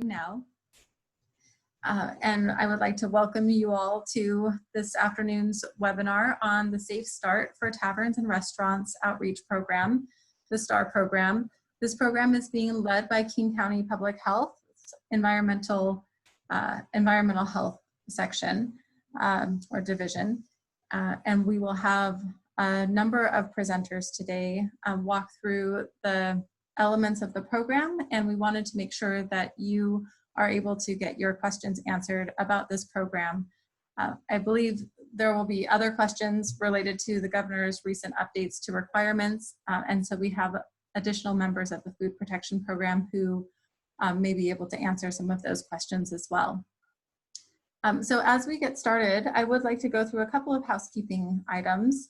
starting now. And I would like to welcome you all to this afternoon's webinar on the Safe Start for Taverns and Restaurants Outreach Program, the STAR program. This program is being led by King County Public Health Environmental Health section or division. And we will have a number of presenters today walk through the elements of the program, and we wanted to make sure that you are able to get your questions answered about this program. I believe there will be other questions related to the governor's recent updates to requirements, and so we have additional members of the Food Protection Program who may be able to answer some of those questions as well. So as we get started, I would like to go through a couple of housekeeping items.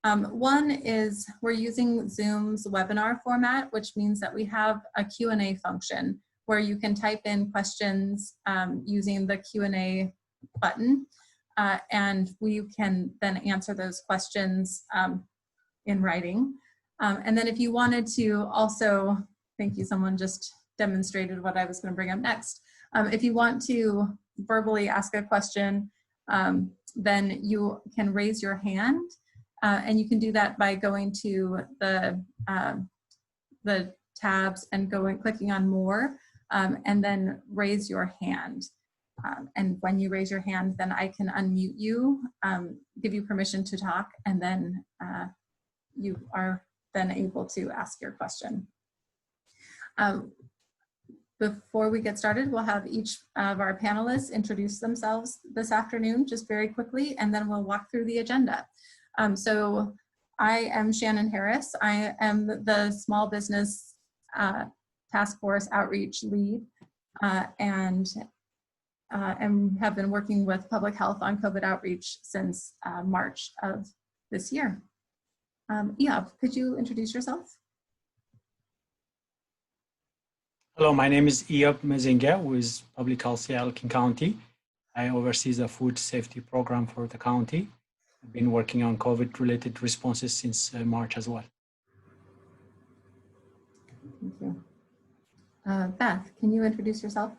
One is we're using Zoom's webinar format, which means that we have a Q&A function where you can type in questions using the Q&A button, and we can then answer those questions in writing. And then if you wanted to also, thank you, someone just demonstrated what I was going to bring up next. If you want to verbally ask a question, then you can raise your hand, and you can do that by going to the tabs and clicking on more, and then raise your hand. And when you raise your hand, then I can unmute you, give you permission to talk, and then you are then able to ask your question. Before we get started, we'll have each of our panelists introduce themselves this afternoon, just very quickly, and then we'll walk through the agenda. So I am Shannon Harris. I am the Small Business Task Force Outreach Lead, and have been working with public health on COVID outreach since March of this year. Eob, could you introduce yourself? Hello, my name is Eob Mezinga with Public Health Seattle King County. I oversee the food safety program for the county. I've been working on COVID-related responses since March as well. Thank you. Beth, can you introduce yourself?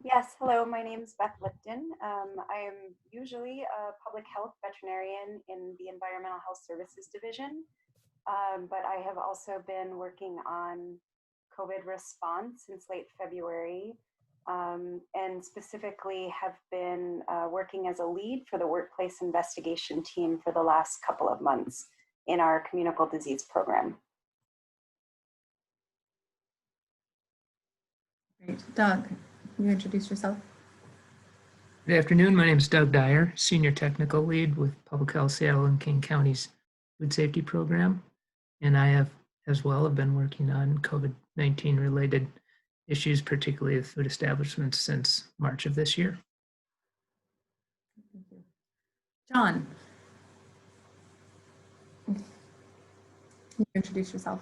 Yes, hello, my name is Beth Lipton. I am usually a public health veterinarian in the Environmental Health Services Division, but I have also been working on COVID response since late February, and specifically have been working as a lead for the workplace investigation team for the last couple of months in our communicable disease program. Great. Doug, can you introduce yourself? Good afternoon. My name is Doug Dyer, Senior Technical Lead with Public Health Seattle and King County's Food Safety Program. And I have as well have been working on COVID-19 related issues, particularly with food establishments, since March of this year. Thank you. John, can you introduce yourself?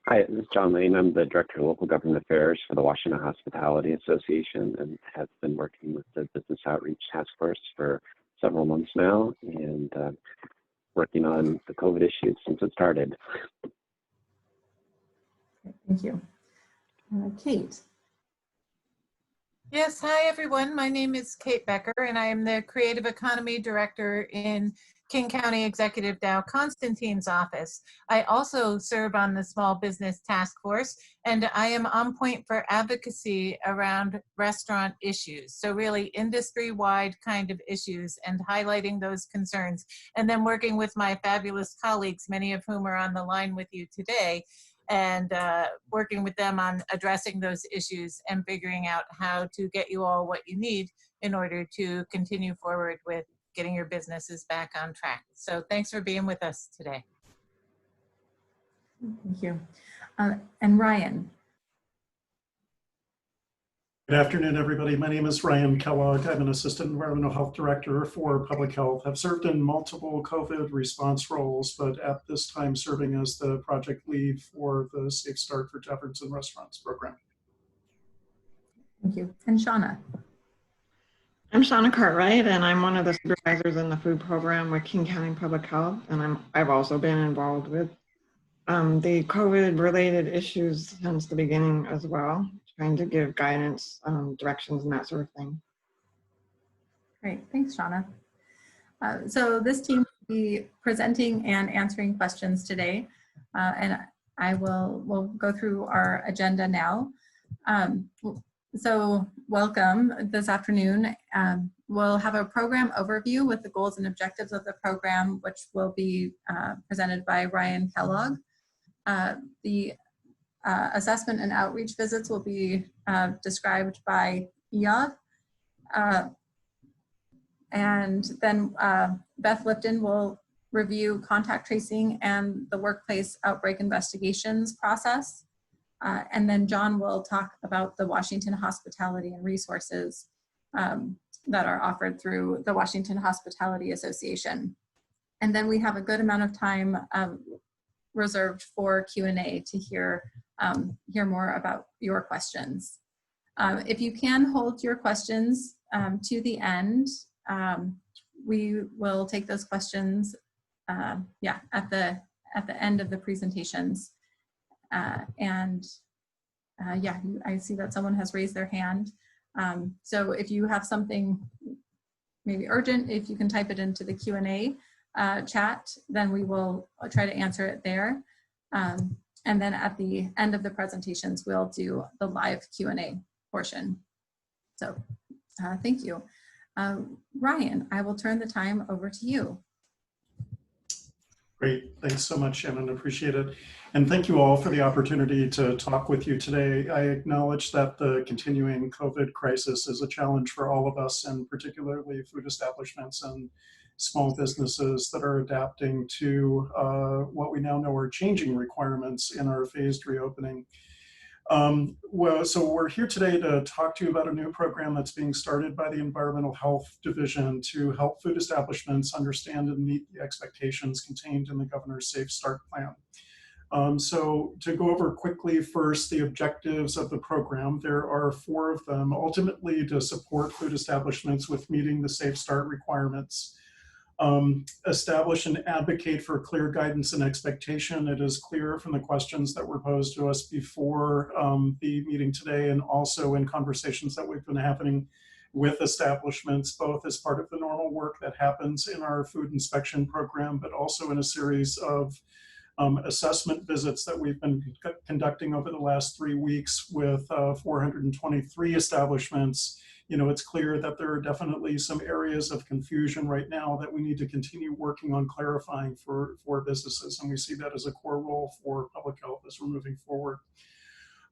Hi, this is John Lane. I'm the Director of Local Government Affairs for the Washington Hospitality Association and have been working with the Business Outreach Task Force for several months now and working on the COVID issues since it started. Thank you. Kate. Yes, hi everyone. My name is Kate Becker and I am the Creative Economy Director in King County Executive Dow Constantine's office. I also serve on the Small Business Task Force, and I am on point for advocacy around restaurant issues. So really industry-wide kind of issues and highlighting those concerns. And then working with my fabulous colleagues, many of whom are on the line with you today, and working with them on addressing those issues and figuring out how to get you all what you need in order to continue forward with getting your businesses back on track. So thanks for being with us today. Thank you. And Ryan. Good afternoon, everybody. My name is Ryan Kellogg. I'm an Assistant Environmental Health Director for Public Health. I've served in multiple COVID response roles, but at this time serving as the project lead for the Safe Start for Taverns and Restaurants program. Thank you. And Shauna. I'm Shauna Cartwright, and I'm one of the supervisors in the food program with King County Public Health, and I've also been involved with the COVID-related issues since the beginning as well, trying to give guidance, directions, and that sort of thing. Great, thanks, Shauna. So this team will be presenting and answering questions today, and we'll go through our agenda now. So welcome this afternoon. We'll have a program overview with the goals and objectives of the program, which will be presented by Ryan Kellogg. The assessment and outreach visits will be described by Iyad. And then Beth Lipton will review contact tracing and the workplace outbreak investigations process. And then John will talk about the Washington hospitality and resources that are offered through the Washington Hospitality Association. And then we have a good amount of time reserved for Q&A to hear more about your questions. If you can hold your questions to the end, we will take those questions at the end of the presentations. I see that someone has raised their hand. So if you have something maybe urgent, if you can type it into the Q&A chat, then we will try to answer it there. And then at the end of the presentations, we'll do the live Q&A portion. So thank you. Ryan, I will turn the time over to you. Great, thanks so much, Shannon, appreciate it. And thank you all for the opportunity to talk with you today. I acknowledge that the continuing COVID crisis is a challenge for all of us, and particularly food establishments and small businesses that are adapting to what we now know are changing requirements in our phased reopening. So we're here today to talk to you about a new program that's being started by the Environmental Health Division to help food establishments understand and meet the expectations contained in the Governor's Safe Start plan. So to go over quickly first the objectives of the program, there are 4 of them, ultimately to support food establishments with meeting the Safe Start requirements. Establish and advocate for clear guidance and expectation. It is clear from the questions that were posed to us before the meeting today, and also in conversations that we've been having with establishments, both as part of the normal work that happens in our food inspection program, but also in a series of assessment visits that we've been conducting over the last 3 weeks with 423 establishments. You know, it's clear that there are definitely some areas of confusion right now that we need to continue working on clarifying for businesses, and we see that as a core role for public health as we're moving forward.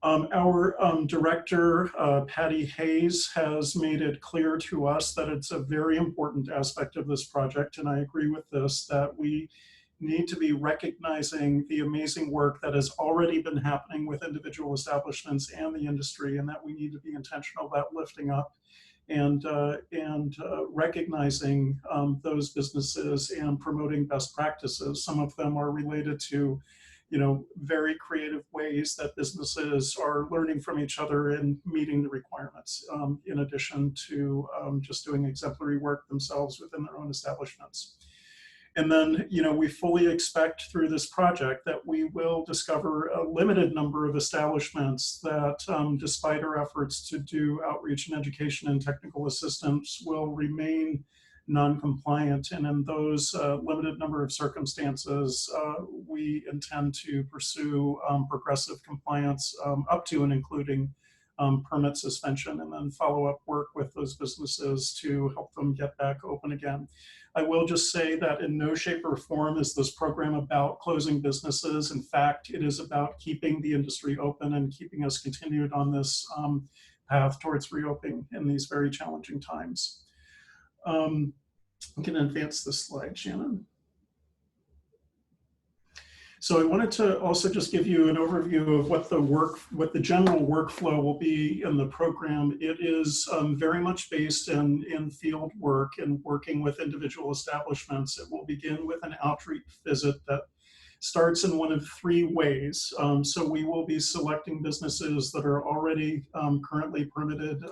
Our director, Patty Hayes, has made it clear to us that it's a very important aspect of this project, and I agree with this, that we need to be recognizing the amazing work that has already been happening with individual establishments and the industry, and that we need to be intentional about lifting up and recognizing those businesses and promoting best practices. Some of them are related to, you know, very creative ways that businesses are learning from each other and meeting the requirements, in addition to just doing exemplary work themselves within their own establishments. And then, you know, we fully expect through this project that we will discover a limited number of establishments that, despite our efforts to do outreach and education and technical assistance, will remain non-compliant. And in those limited number of circumstances, we intend to pursue progressive compliance up to and including permit suspension, and then follow-up work with those businesses to help them get back open again. I will just say that in no shape or form is this program about closing businesses. In fact, it is about keeping the industry open and keeping us continued on this path towards reopening in these very challenging times. We can advance this slide, Shannon. So I wanted to also just give you an overview of what the general workflow will be in the program. It is very much based in field work and working with individual establishments. It will begin with an outreach visit that starts in one of 3 ways. So we will be selecting businesses that are already currently permitted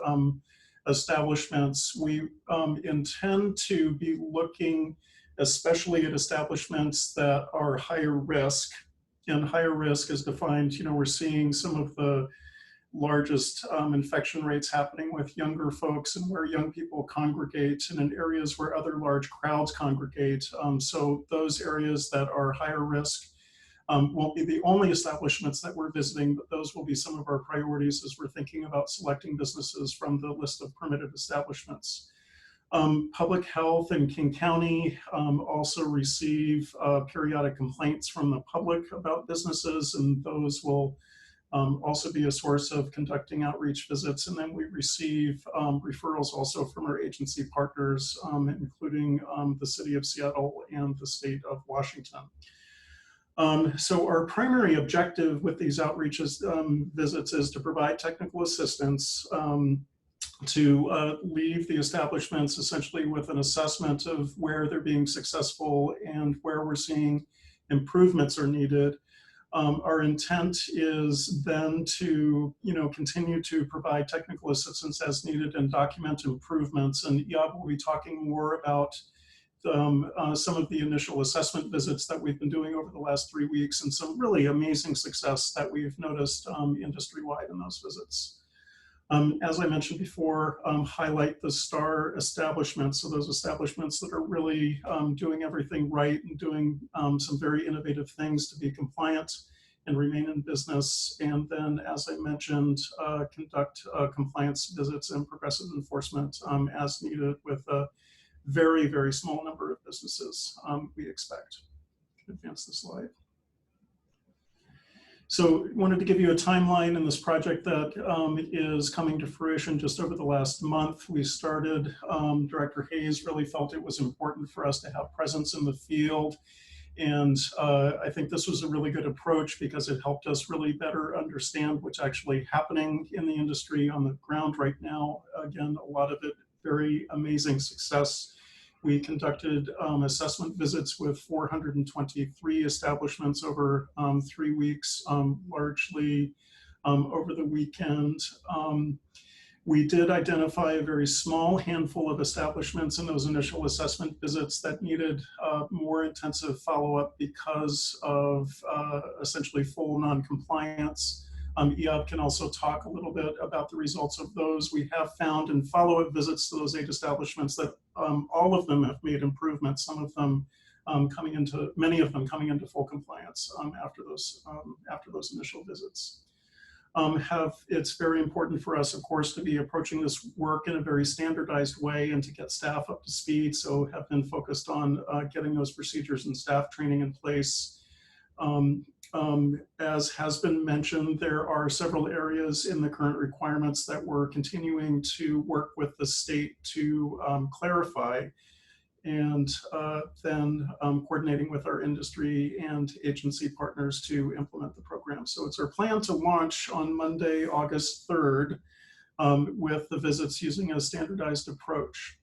establishments. We intend to be looking especially at establishments that are higher risk, and higher risk is defined, you know, we're seeing some of the largest infection rates happening with younger folks and where young people congregate and in areas where other large crowds congregate. So those areas that are higher risk won't be the only establishments that we're visiting, but those will be some of our priorities as we're thinking about selecting businesses from the list of permitted establishments. Public Health in King County also receive periodic complaints from the public about businesses, and those will also be a source of conducting outreach visits. And then we receive referrals also from our agency partners, including the City of Seattle and the State of Washington. So our primary objective with these outreaches visits is to provide technical assistance to leave the establishments essentially with an assessment of where they're being successful and where we're seeing improvements are needed. Our intent is then to, continue to provide technical assistance as needed and document improvements. And Iyab will be talking more about some of the initial assessment visits that we've been doing over the last 3 weeks and some really amazing success that we've noticed industry-wide in those visits. As I mentioned before, highlight the STAR establishments. So those establishments that are really doing everything right and doing some very innovative things to be compliant and remain in business. And then, as I mentioned, conduct compliance visits and progressive enforcement as needed with a very, very small number of businesses we expect. Advance the slide. So wanted to give you a timeline in this project that is coming to fruition just over the last month. We started, Director Hayes really felt it was important for us to have presence in the field. And I think this was a really good approach because it helped us really better understand what's actually happening in the industry on the ground right now. Again, a lot of it very amazing success. We conducted assessment visits with 423 establishments over 3 weeks, largely over the weekend. We did identify a very small handful of establishments in those initial assessment visits that needed more intensive follow-up because of essentially full non-compliance. Iyab can also talk a little bit about the results of those. We have found in follow-up visits to those 8 establishments that all of them have made improvements, some of them many of them coming into full compliance after those initial visits. It's very important for us, of course, to be approaching this work in a very standardized way and to get staff up to speed. So have been focused on getting those procedures and staff training in place. As has been mentioned, there are several areas in the current requirements that we're continuing to work with the state to clarify, and then coordinating with our industry and agency partners to implement the program. So it's our plan to launch on Monday, August 3rd, with the visits using a standardized approach.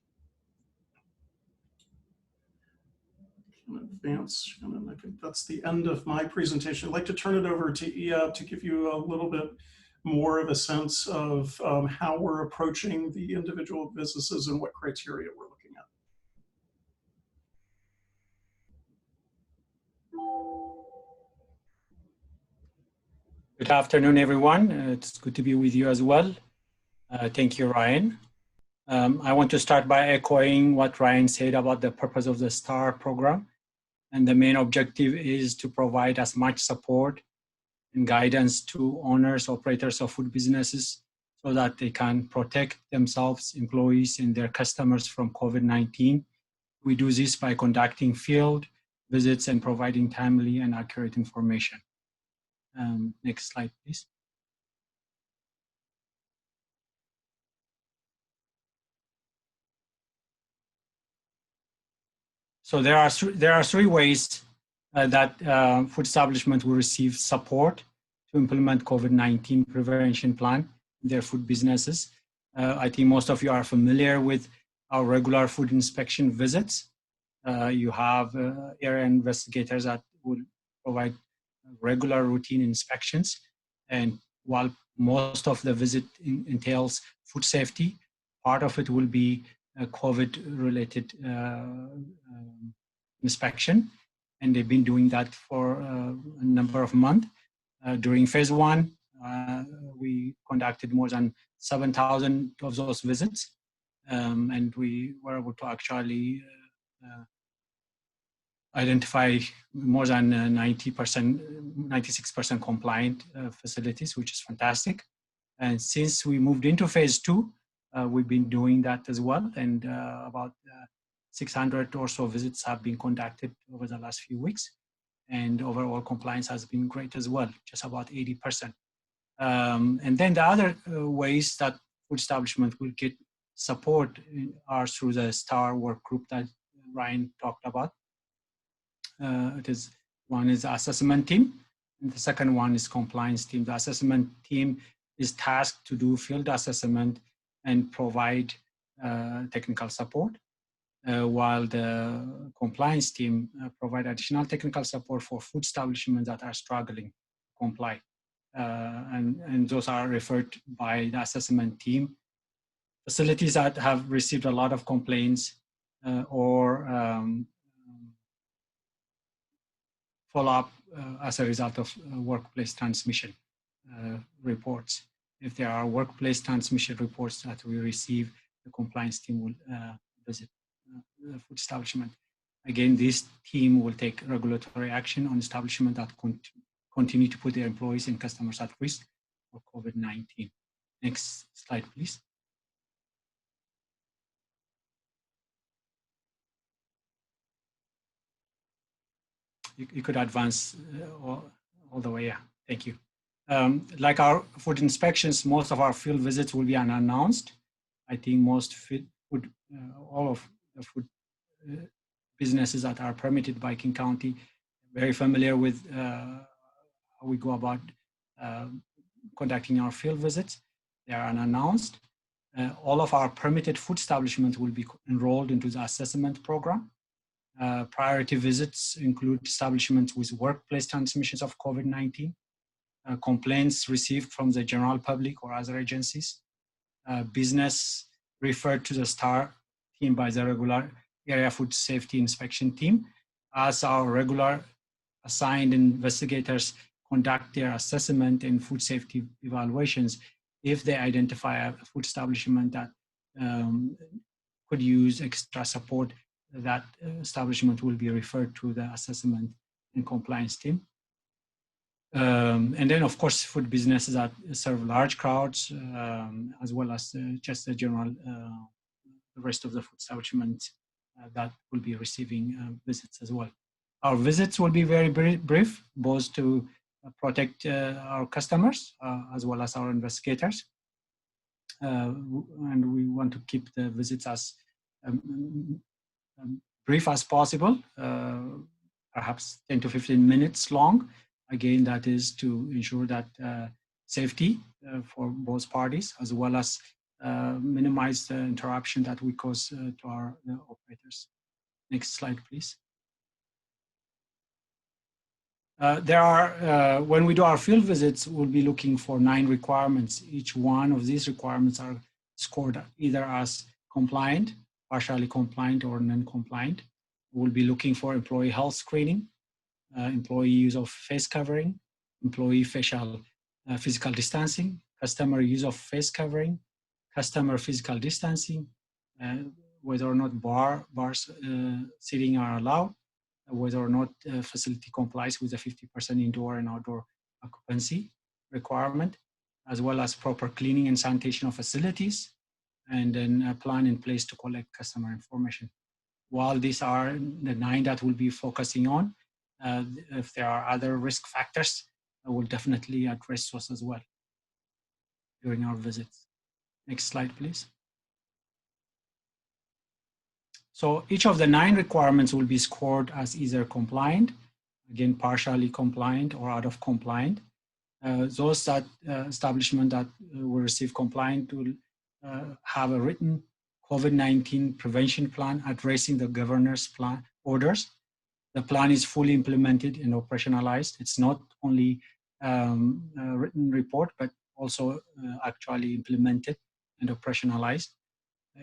Advance, and I think that's the end of my presentation. I'd like to turn it over to Iyab to give you a little bit more of a sense of how we're approaching the individual businesses and what criteria we're looking at. Good afternoon, everyone. It's good to be with you as well. Thank you, Ryan. I want to start by echoing what Ryan said about the purpose of the STAR program. And the main objective is to provide as much support and guidance to owners, operators of food businesses so that they can protect themselves, employees, and their customers from COVID-19. We do this by conducting field visits and providing timely and accurate information. Next slide, please. So there are 3 ways that food establishments will receive support to implement COVID-19 prevention plan in their food businesses. I think most of you are familiar with our regular food inspection visits. You have area investigators that will provide regular routine inspections. And while most of the visit entails food safety, part of it will be a COVID-related inspection, and they've been doing that for a number of months. During phase 1, we conducted more than 7,000 of those visits, and we were able to actually identify more than 90%, 96% compliant facilities, which is fantastic. And since we moved into phase 2, we've been doing that as well. And about 600 or so visits have been conducted over the last few weeks. And overall compliance has been great as well, just about 80%. And then the other ways that food establishment will get support are through the STAR work group that Ryan talked about. One is the assessment team, and the second one is compliance team. The assessment team is tasked to do field assessment and provide technical support, while the compliance team provide additional technical support for food establishments that are struggling to comply. And those are referred by the assessment team. Facilities that have received a lot of complaints or follow-up as a result of workplace transmission reports. If there are workplace transmission reports that we receive, the compliance team will visit the food establishment. Again, this team will take regulatory action on establishments that continue to put their employees and customers at risk for COVID-19. Next slide, please. You could advance all the way, yeah, thank you. Like our food inspections, most of our field visits will be unannounced. I think most all of the food businesses that are permitted by King County are very familiar with how we go about conducting our field visits. They are unannounced. All of our permitted food establishments will be enrolled into the assessment program. Priority visits include establishments with workplace transmissions of COVID-19, complaints received from the general public or other agencies, business referred to the STAR team by the regular area food safety inspection team, as our regular assigned investigators conduct their assessment and food safety evaluations. If they identify a food establishment that could use extra support, that establishment will be referred to the assessment and compliance team. And then, of course, food businesses that serve large crowds, as well as just the general, the rest of the food establishments that will be receiving visits as well. Our visits will be very brief, both to protect our customers as well as our investigators. And we want to keep the visits as brief as possible, perhaps 10 to 15 minutes long. Again, that is to ensure that safety for both parties, as well as minimize the interruption that we cause to our operators. Next slide, please. When we do our field visits, we'll be looking for 9 requirements. Each one of these requirements are scored either as compliant, partially compliant, or non-compliant. We'll be looking for employee health screening, employee use of face covering, employee physical distancing, customer use of face covering, customer physical distancing, whether or not bars seating are allowed, whether or not facility complies with the 50% indoor and outdoor occupancy requirement, as well as proper cleaning and sanitation of facilities, and then a plan in place to collect customer information. While these are the 9 that we'll be focusing on, if there are other risk factors, I will definitely address those as well during our visits. Next slide, please. So each of the 9 requirements will be scored as either compliant, again, partially compliant, or out of compliant. Those establishment that will receive compliant will have a written COVID-19 prevention plan addressing the governor's orders. The plan is fully implemented and operationalized. It's not only a written report, but also actually implemented and operationalized.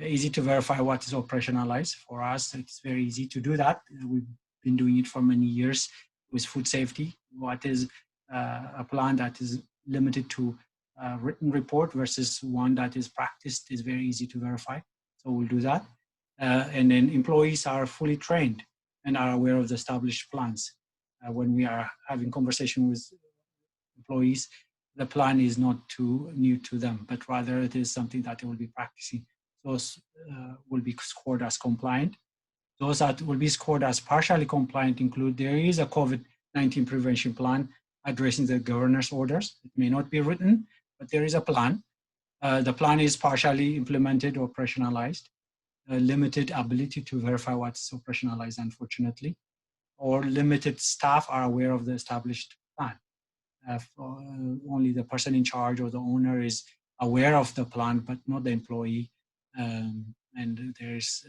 Easy to verify what is operationalized. For us, it's very easy to do that. We've been doing it for many years with food safety. What is a plan that is limited to a written report versus one that is practiced is very easy to verify. So we'll do that. And then employees are fully trained and are aware of the established plans. When we are having conversation with employees, the plan is not too new to them, but rather it is something that they will be practicing. Those will be scored as compliant. Those that will be scored as partially compliant include there is a COVID-19 prevention plan addressing the governor's orders. It may not be written, but there is a plan. The plan is partially implemented or operationalized. Limited ability to verify what's operationalized, unfortunately, or limited staff are aware of the established plan. Only the person in charge or the owner is aware of the plan, but not the employee. And there's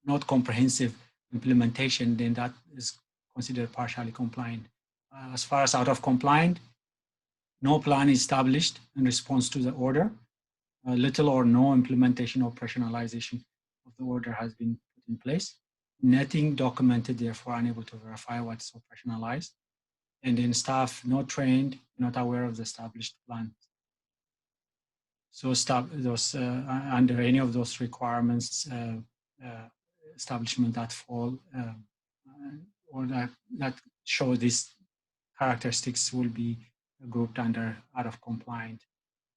not comprehensive implementation, then that is considered partially compliant. As far as out of compliant, no plan is established in response to the order. Little or no implementation or operationalization of the order has been put in place. Nothing documented, therefore unable to verify what's operationalized. And then staff not trained, not aware of the established plan. So staff, those under any of those requirements, establishment that fall or that show these characteristics will be grouped under out of compliant.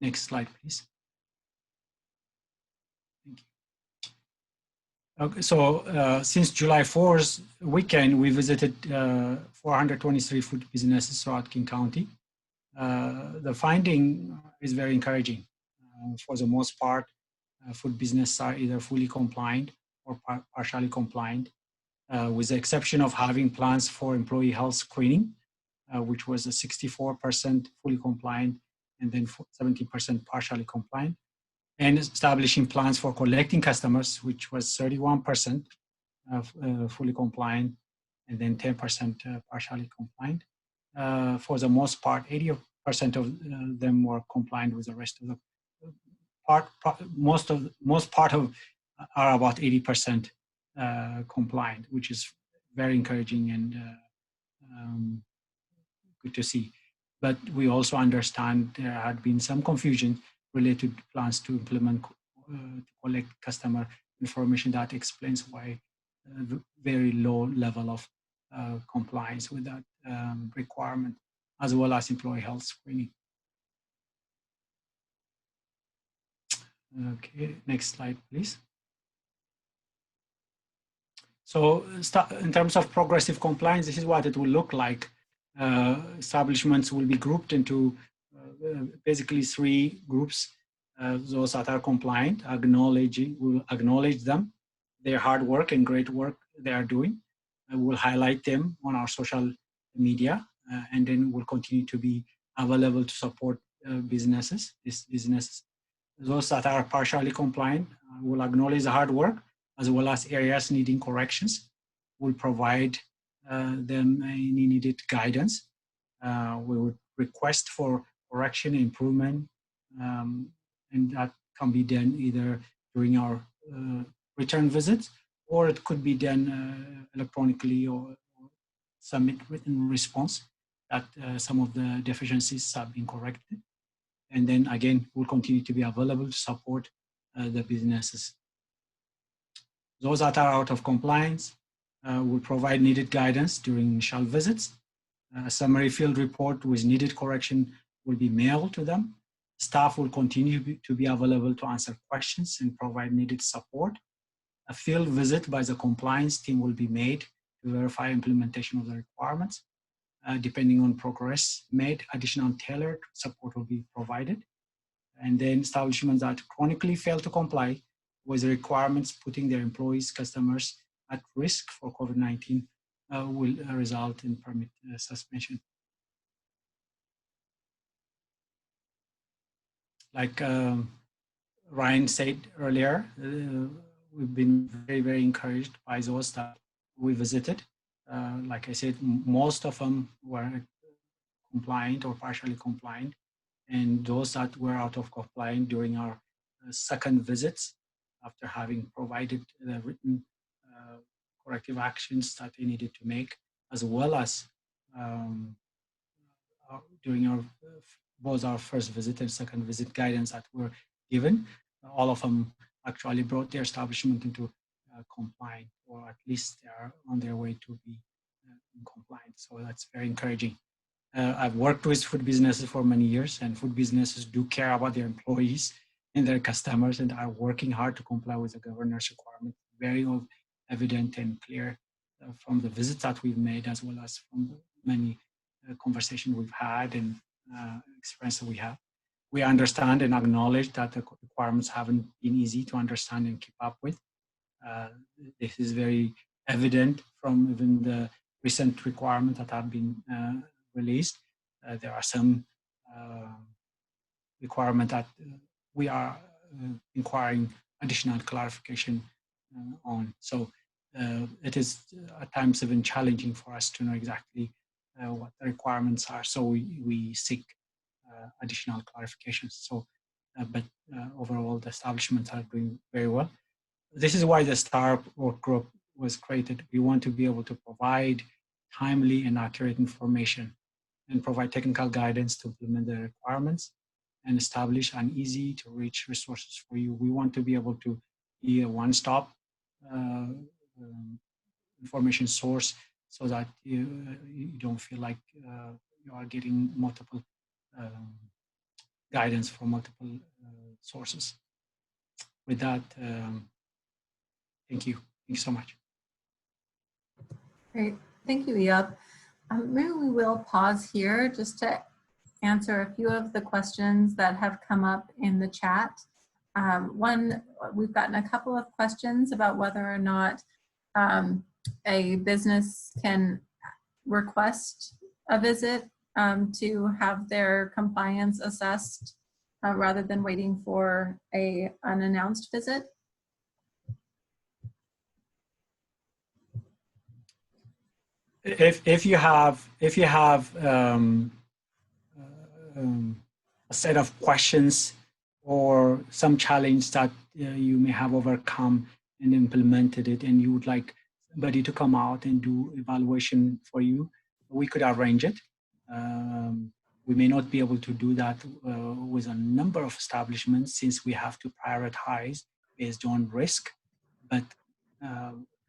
Next slide, please. Thank you. Okay, so since July 4th weekend, we visited 423 food businesses throughout King County. The finding is very encouraging. For the most part, food businesses are either fully compliant or partially compliant, with the exception of having plans for employee health screening, which was a 64% fully compliant and then 70% partially compliant, and establishing plans for collecting customers, which was 31% fully compliant and then 10% partially compliant. For the most part, 80% of them were compliant with the rest of the most part of are about 80% compliant, which is very encouraging and good to see. But we also understand there had been some confusion related to plans to implement to collect customer information. That explains why very low level of compliance with that requirement, as well as employee health screening. Okay, next slide, please. So in terms of progressive compliance, this is what it will look like. Establishments will be grouped into basically three groups. Those that are compliant, we'll acknowledge them, their hard work and great work they are doing. We'll highlight them on our social media, and then we'll continue to be available to support businesses. Those that are partially compliant will acknowledge the hard work as well as areas needing corrections. We'll provide them any needed guidance. We would request for correction, improvement, and that can be done either during our return visits, or it could be done electronically or submit written response that some of the deficiencies have been corrected. And then again, we'll continue to be available to support the businesses. Those that are out of compliance will provide needed guidance during initial visits. A summary field report with needed correction will be mailed to them. Staff will continue to be available to answer questions and provide needed support. A field visit by the compliance team will be made to verify implementation of the requirements. Depending on progress made, additional tailored support will be provided. And then establishments that chronically fail to comply with the requirements, putting their employees, customers at risk for COVID-19 will result in permit suspension. Like Ryan said earlier, we've been very, very encouraged by those that we visited. Like I said, most of them were compliant or partially compliant. And those that were out of compliance during our second visits, after having provided the written corrective actions that they needed to make, as well as during both our first visit and second visit guidance that were given. All of them actually brought their establishment into compliant, or at least they are on their way to be in compliant. So that's very encouraging. I've worked with food businesses for many years, and food businesses do care about their employees and their customers, and are working hard to comply with the governor's requirement. Very evident and clear from the visits that we've made, as well as from the many conversations we've had and experience that we have. We understand and acknowledge that the requirements haven't been easy to understand and keep up with. This is very evident from even the recent requirements that have been released. There are some requirements that we are inquiring additional clarification on. So it is at times even challenging for us to know exactly what the requirements are. So we seek additional clarifications. So, but overall, the establishments are doing very well. This is why the STAR work group was created. We want to be able to provide timely and accurate information and provide technical guidance to implement the requirements and establish an easy to reach resources for you. We want to be able to be a one-stop information source, so that you don't feel like you are getting multiple guidance from multiple sources. With that, thank you. Thank you so much. Great. Thank you, Iyab. Maybe we will pause here just to answer a few of the questions that have come up in the chat. One, we've gotten a couple of questions about whether or not a business can request a visit to have their compliance assessed rather than waiting for an unannounced visit. If you have a set of questions or some challenge that you may have overcome and implemented it, and you would like somebody to come out and do evaluation for you, we could arrange it. We may not be able to do that with a number of establishments, since we have to prioritize based on risk, but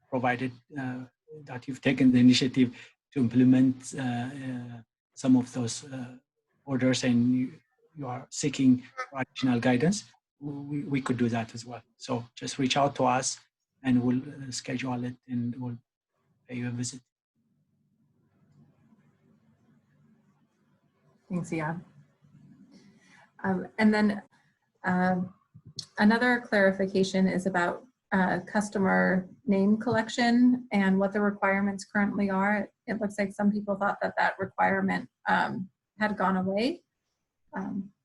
provided that you've taken the initiative to implement some of those orders, and you are seeking additional guidance, we could do that as well. So just reach out to us and we'll schedule it and we'll pay you a visit. Thanks, Iyab. And then another clarification is about customer name collection and what the requirements currently are. It looks like some people thought that that requirement had gone away.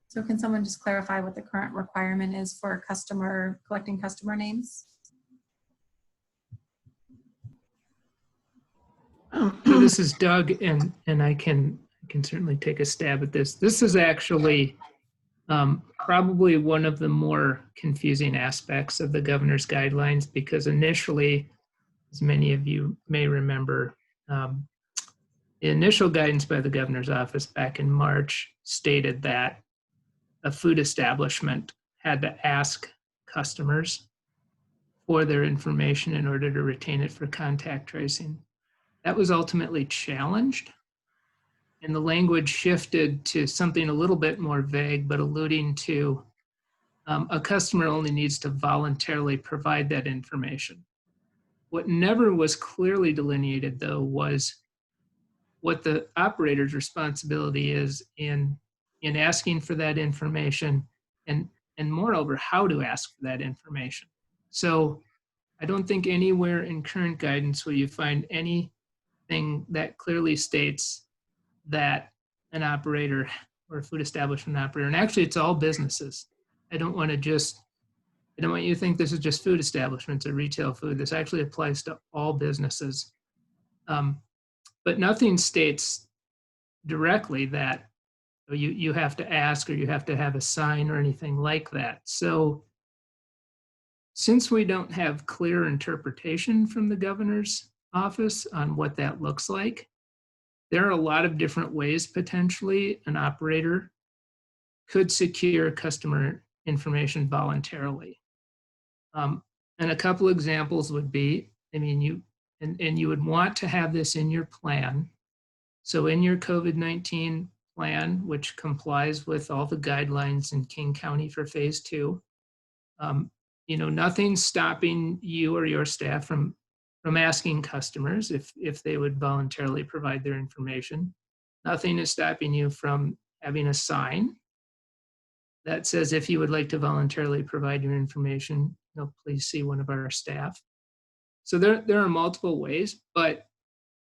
So can someone just clarify what the current requirement is for collecting customer names? So this is Doug, and I can certainly take a stab at this. This is actually probably one of the more confusing aspects of the governor's guidelines, because initially, as many of you may remember, the initial guidance by the governor's office back in March stated that a food establishment had to ask customers for their information in order to retain it for contact tracing. That was ultimately challenged, and the language shifted to something a little bit more vague, but alluding to a customer only needs to voluntarily provide that information. What never was clearly delineated, though, was what the operator's responsibility is in asking for that information, and moreover, how to ask for that information. So I don't think anywhere in current guidance will you find anything that clearly states that an operator or a food establishment operator, and actually it's all businesses. I don't want you to think this is just food establishments or retail food. This actually applies to all businesses. But nothing states directly that you have to ask or you have to have a sign or anything like that. So since we don't have clear interpretation from the governor's office on what that looks like, there are a lot of different ways potentially an operator could secure customer information voluntarily. And a couple examples would be, I mean, you would want to have this in your plan. So in your COVID-19 plan, which complies with all the guidelines in King County for phase 2, nothing's stopping you or your staff from asking customers if they would voluntarily provide their information. Nothing is stopping you from having a sign that says, if you would like to voluntarily provide your information, please see one of our staff. So there are multiple ways, but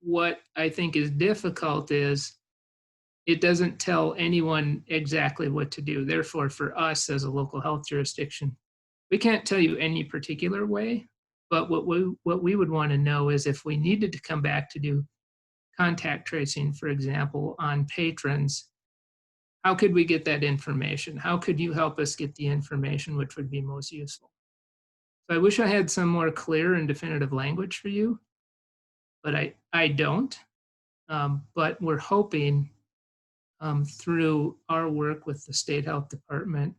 what I think is difficult is it doesn't tell anyone exactly what to do. Therefore, for us as a local health jurisdiction, we can't tell you any particular way, but what we would want to know is if we needed to come back to do contact tracing, for example, on patrons, how could we get that information? How could you help us get the information which would be most useful? So I wish I had some more clear and definitive language for you, but I don't. But we're hoping through our work with the State Health Department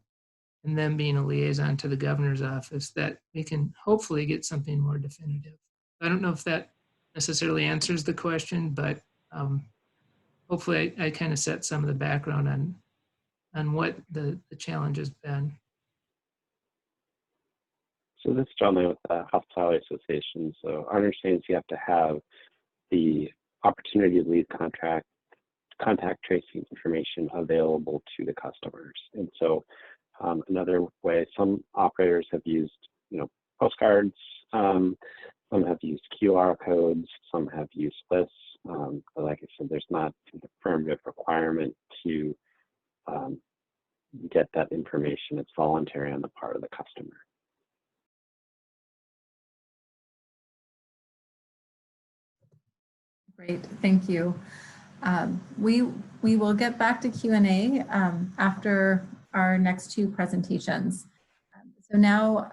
and them being a liaison to the governor's office that we can hopefully get something more definitive. I don't know if that necessarily answers the question, but hopefully I kind of set some of the background on what the challenge has been. So this is John Lane with the Hospitality Association. So our understanding is you have to have the opportunity to leave contact tracing information available to the customers. And so another way, some operators have used, postcards, some have used QR codes, some have used lists. But like I said, there's not an affirmative requirement to get that information. It's voluntary on the part of the customer. Great, thank you. We will get back to Q&A after our next two presentations. So now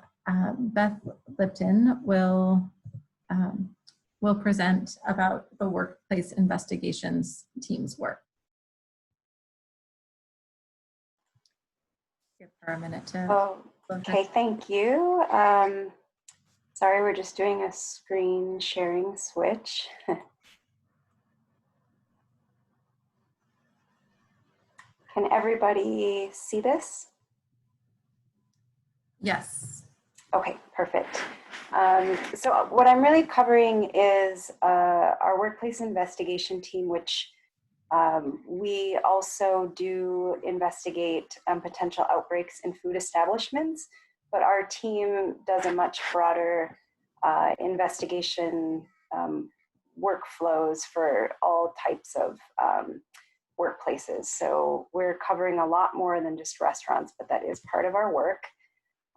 Beth Lipton will present about the workplace investigations team's work. Give her a minute to. Okay, thank you. Sorry, we're just doing a screen sharing switch. Can everybody see this? Yes. Okay, perfect. So what I'm really covering is our workplace investigation team, which we also do investigate potential outbreaks in food establishments, but our team does a much broader investigation workflows for all types of workplaces. So we're covering a lot more than just restaurants, but that is part of our work.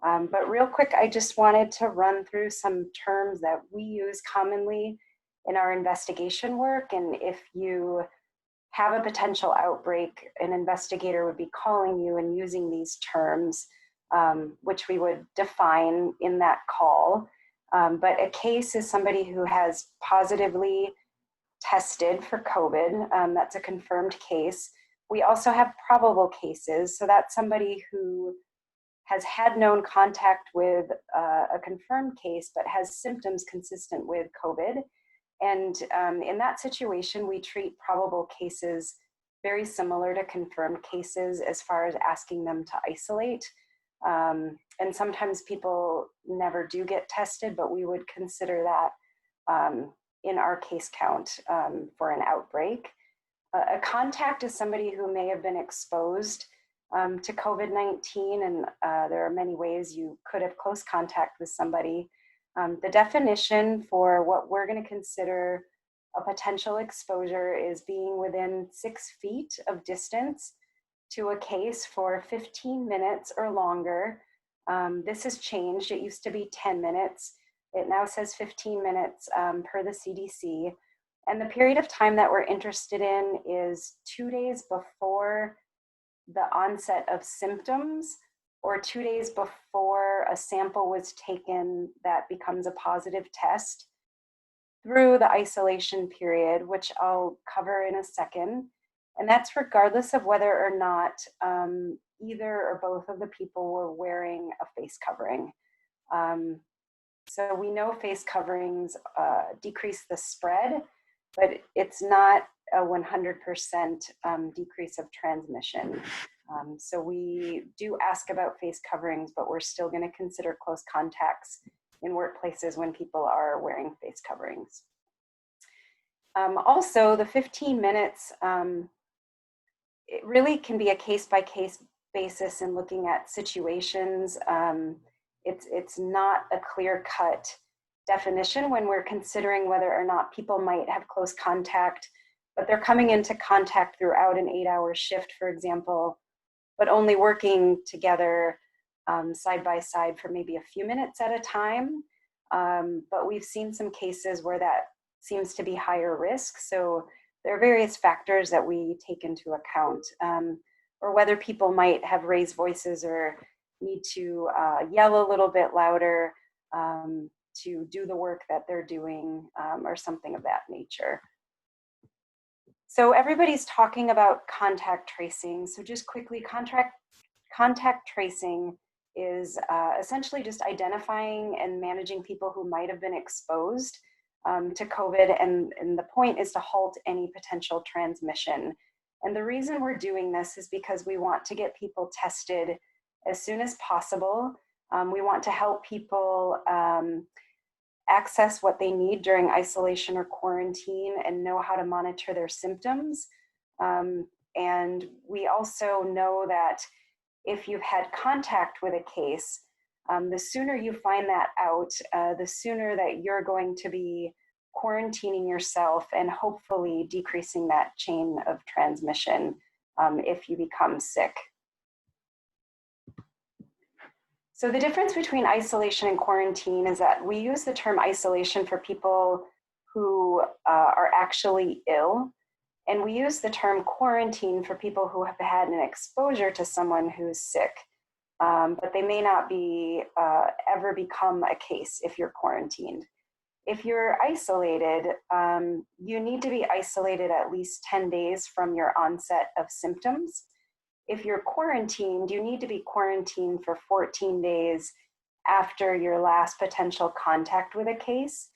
But real quick, I just wanted to run through some terms that we use commonly in our investigation work. And if you have a potential outbreak, an investigator would be calling you and using these terms, which we would define in that call. But a case is somebody who has positively tested for COVID. That's a confirmed case. We also have probable cases. So that's somebody who has had known contact with a confirmed case, but has symptoms consistent with COVID. And in that situation, we treat probable cases very similar to confirmed cases as far as asking them to isolate. And sometimes people never do get tested, but we would consider that in our case count for an outbreak. A contact is somebody who may have been exposed to COVID-19, and there are many ways you could have close contact with somebody. The definition for what we're going to consider a potential exposure is being within 6 feet of distance to a case for 15 minutes or longer. This has changed. It used to be 10 minutes. It now says 15 minutes per the CDC. And the period of time that we're interested in is 2 days before the onset of symptoms or 2 days before a sample was taken that becomes a positive test. through the isolation period, which I'll cover in a second. And that's regardless of whether or not either or both of the people were wearing a face covering. So we know face coverings decrease the spread, but it's not a 100% decrease of transmission. So we do ask about face coverings, but we're still going to consider close contacts in workplaces when people are wearing face coverings. Also, the 15 minutes, it really can be a case-by-case basis in looking at situations. It's not a clear-cut definition when we're considering whether or not people might have close contact, but they're coming into contact throughout an 8-hour shift, for example, but only working together side by side for maybe a few minutes at a time. But we've seen some cases where that seems to be higher risk. So there are various factors that we take into account, or whether people might have raised voices or need to yell a little bit louder to do the work that they're doing, or something of that nature. So everybody's talking about contact tracing. So just quickly, contact tracing is essentially just identifying and managing people who might have been exposed to COVID, and the point is to halt any potential transmission. And the reason we're doing this is because we want to get people tested as soon as possible. We want to help people access what they need during isolation or quarantine and know how to monitor their symptoms. And we also know that if you've had contact with a case, the sooner you find that out, the sooner that you're going to be quarantining yourself and hopefully decreasing that chain of transmission if you become sick. So the difference between isolation and quarantine is that we use the term isolation for people who are actually ill, and we use the term quarantine for people who have had an exposure to someone who's sick, but they may not be ever become a case if you're quarantined. If you're isolated, you need to be isolated at least 10 days from your onset of symptoms. If you're quarantined, you need to be quarantined for 14 days after your last potential contact with a case.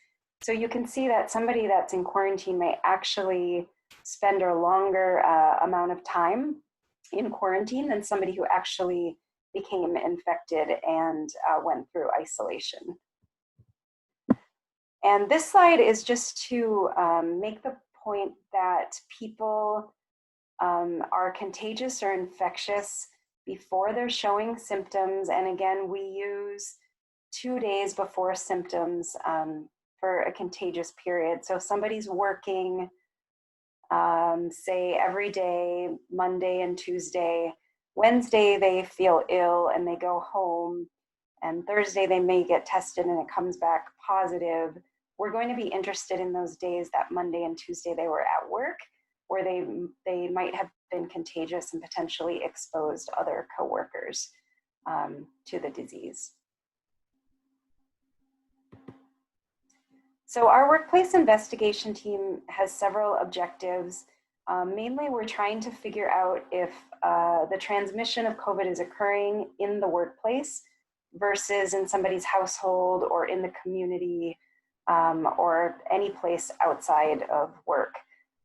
So you can see that somebody that's in quarantine may actually spend a longer amount of time in quarantine than somebody who actually became infected and went through isolation. And this slide is just to make the point that people are contagious or infectious before they're showing symptoms. And again, we use 2 days before symptoms for a contagious period. So if somebody's working, say every day, Monday and Tuesday, Wednesday they feel ill and they go home, and Thursday they may get tested and it comes back positive, we're going to be interested in those days that Monday and Tuesday they were at work, where they might have been contagious and potentially exposed other coworkers to the disease. So our workplace investigation team has several objectives. Mainly, we're trying to figure out if the transmission of COVID is occurring in the workplace versus in somebody's household or in the community or any place outside of work.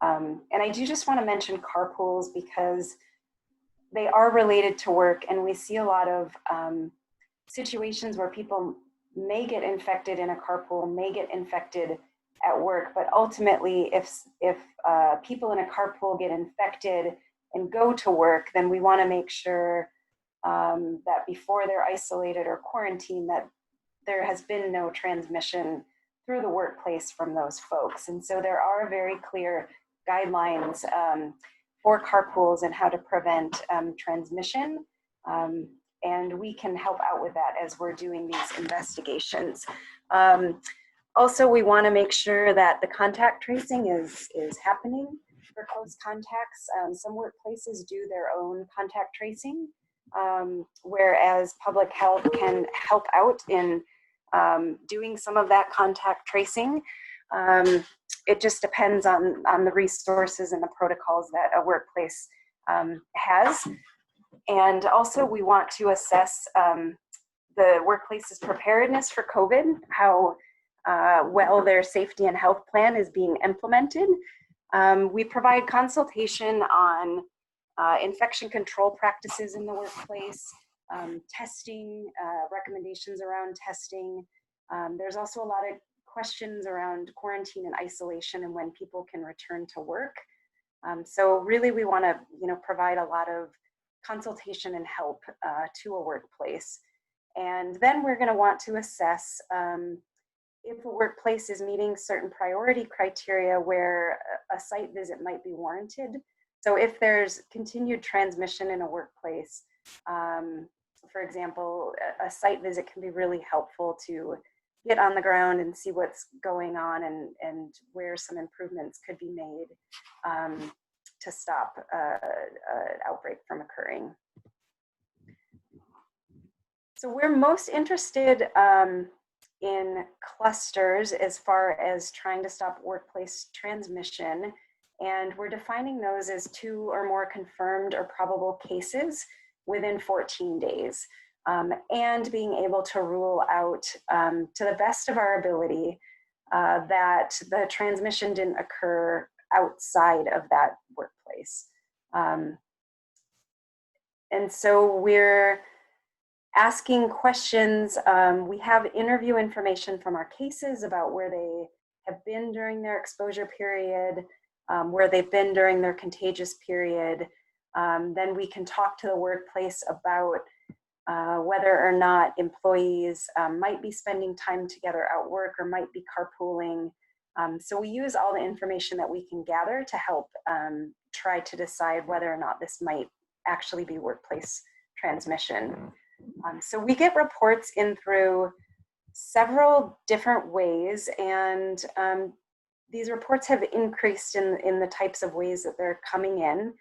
And I do just want to mention carpools because they are related to work, and we see a lot of situations where people may get infected in a carpool, may get infected at work, but ultimately if people in a carpool get infected and go to work, then we want to make sure that before they're isolated or quarantined, that there has been no transmission through the workplace from those folks. And so there are very clear guidelines for carpools and how to prevent transmission. And we can help out with that as we're doing these investigations. Also, we want to make sure that the contact tracing is happening for close contacts. Some workplaces do their own contact tracing, whereas public health can help out in doing some of that contact tracing. It just depends on the resources and the protocols that a workplace has. And also we want to assess the workplace's preparedness for COVID, how well their safety and health plan is being implemented. We provide consultation on infection control practices in the workplace, testing, recommendations around testing. There's also a lot of questions around quarantine and isolation and when people can return to work. So really we want to, provide a lot of consultation and help to a workplace. And then we're going to want to assess if a workplace is meeting certain priority criteria where a site visit might be warranted. So if there's continued transmission in a workplace, for example, a site visit can be really helpful to get on the ground and see what's going on and where some improvements could be made to stop an outbreak from occurring. So we're most interested in clusters as far as trying to stop workplace transmission. And we're defining those as 2 or more confirmed or probable cases within 14 days. And being able to rule out, to the best of our ability, that the transmission didn't occur outside of that workplace. And so we're asking questions. We have interview information from our cases about where they have been during their exposure period, where they've been during their contagious period. Then we can talk to the workplace about whether or not employees might be spending time together at work or might be carpooling. So we use all the information that we can gather to help try to decide whether or not this might actually be workplace transmission. So we get reports in through several different ways, and these reports have increased in the types of ways that they're coming in.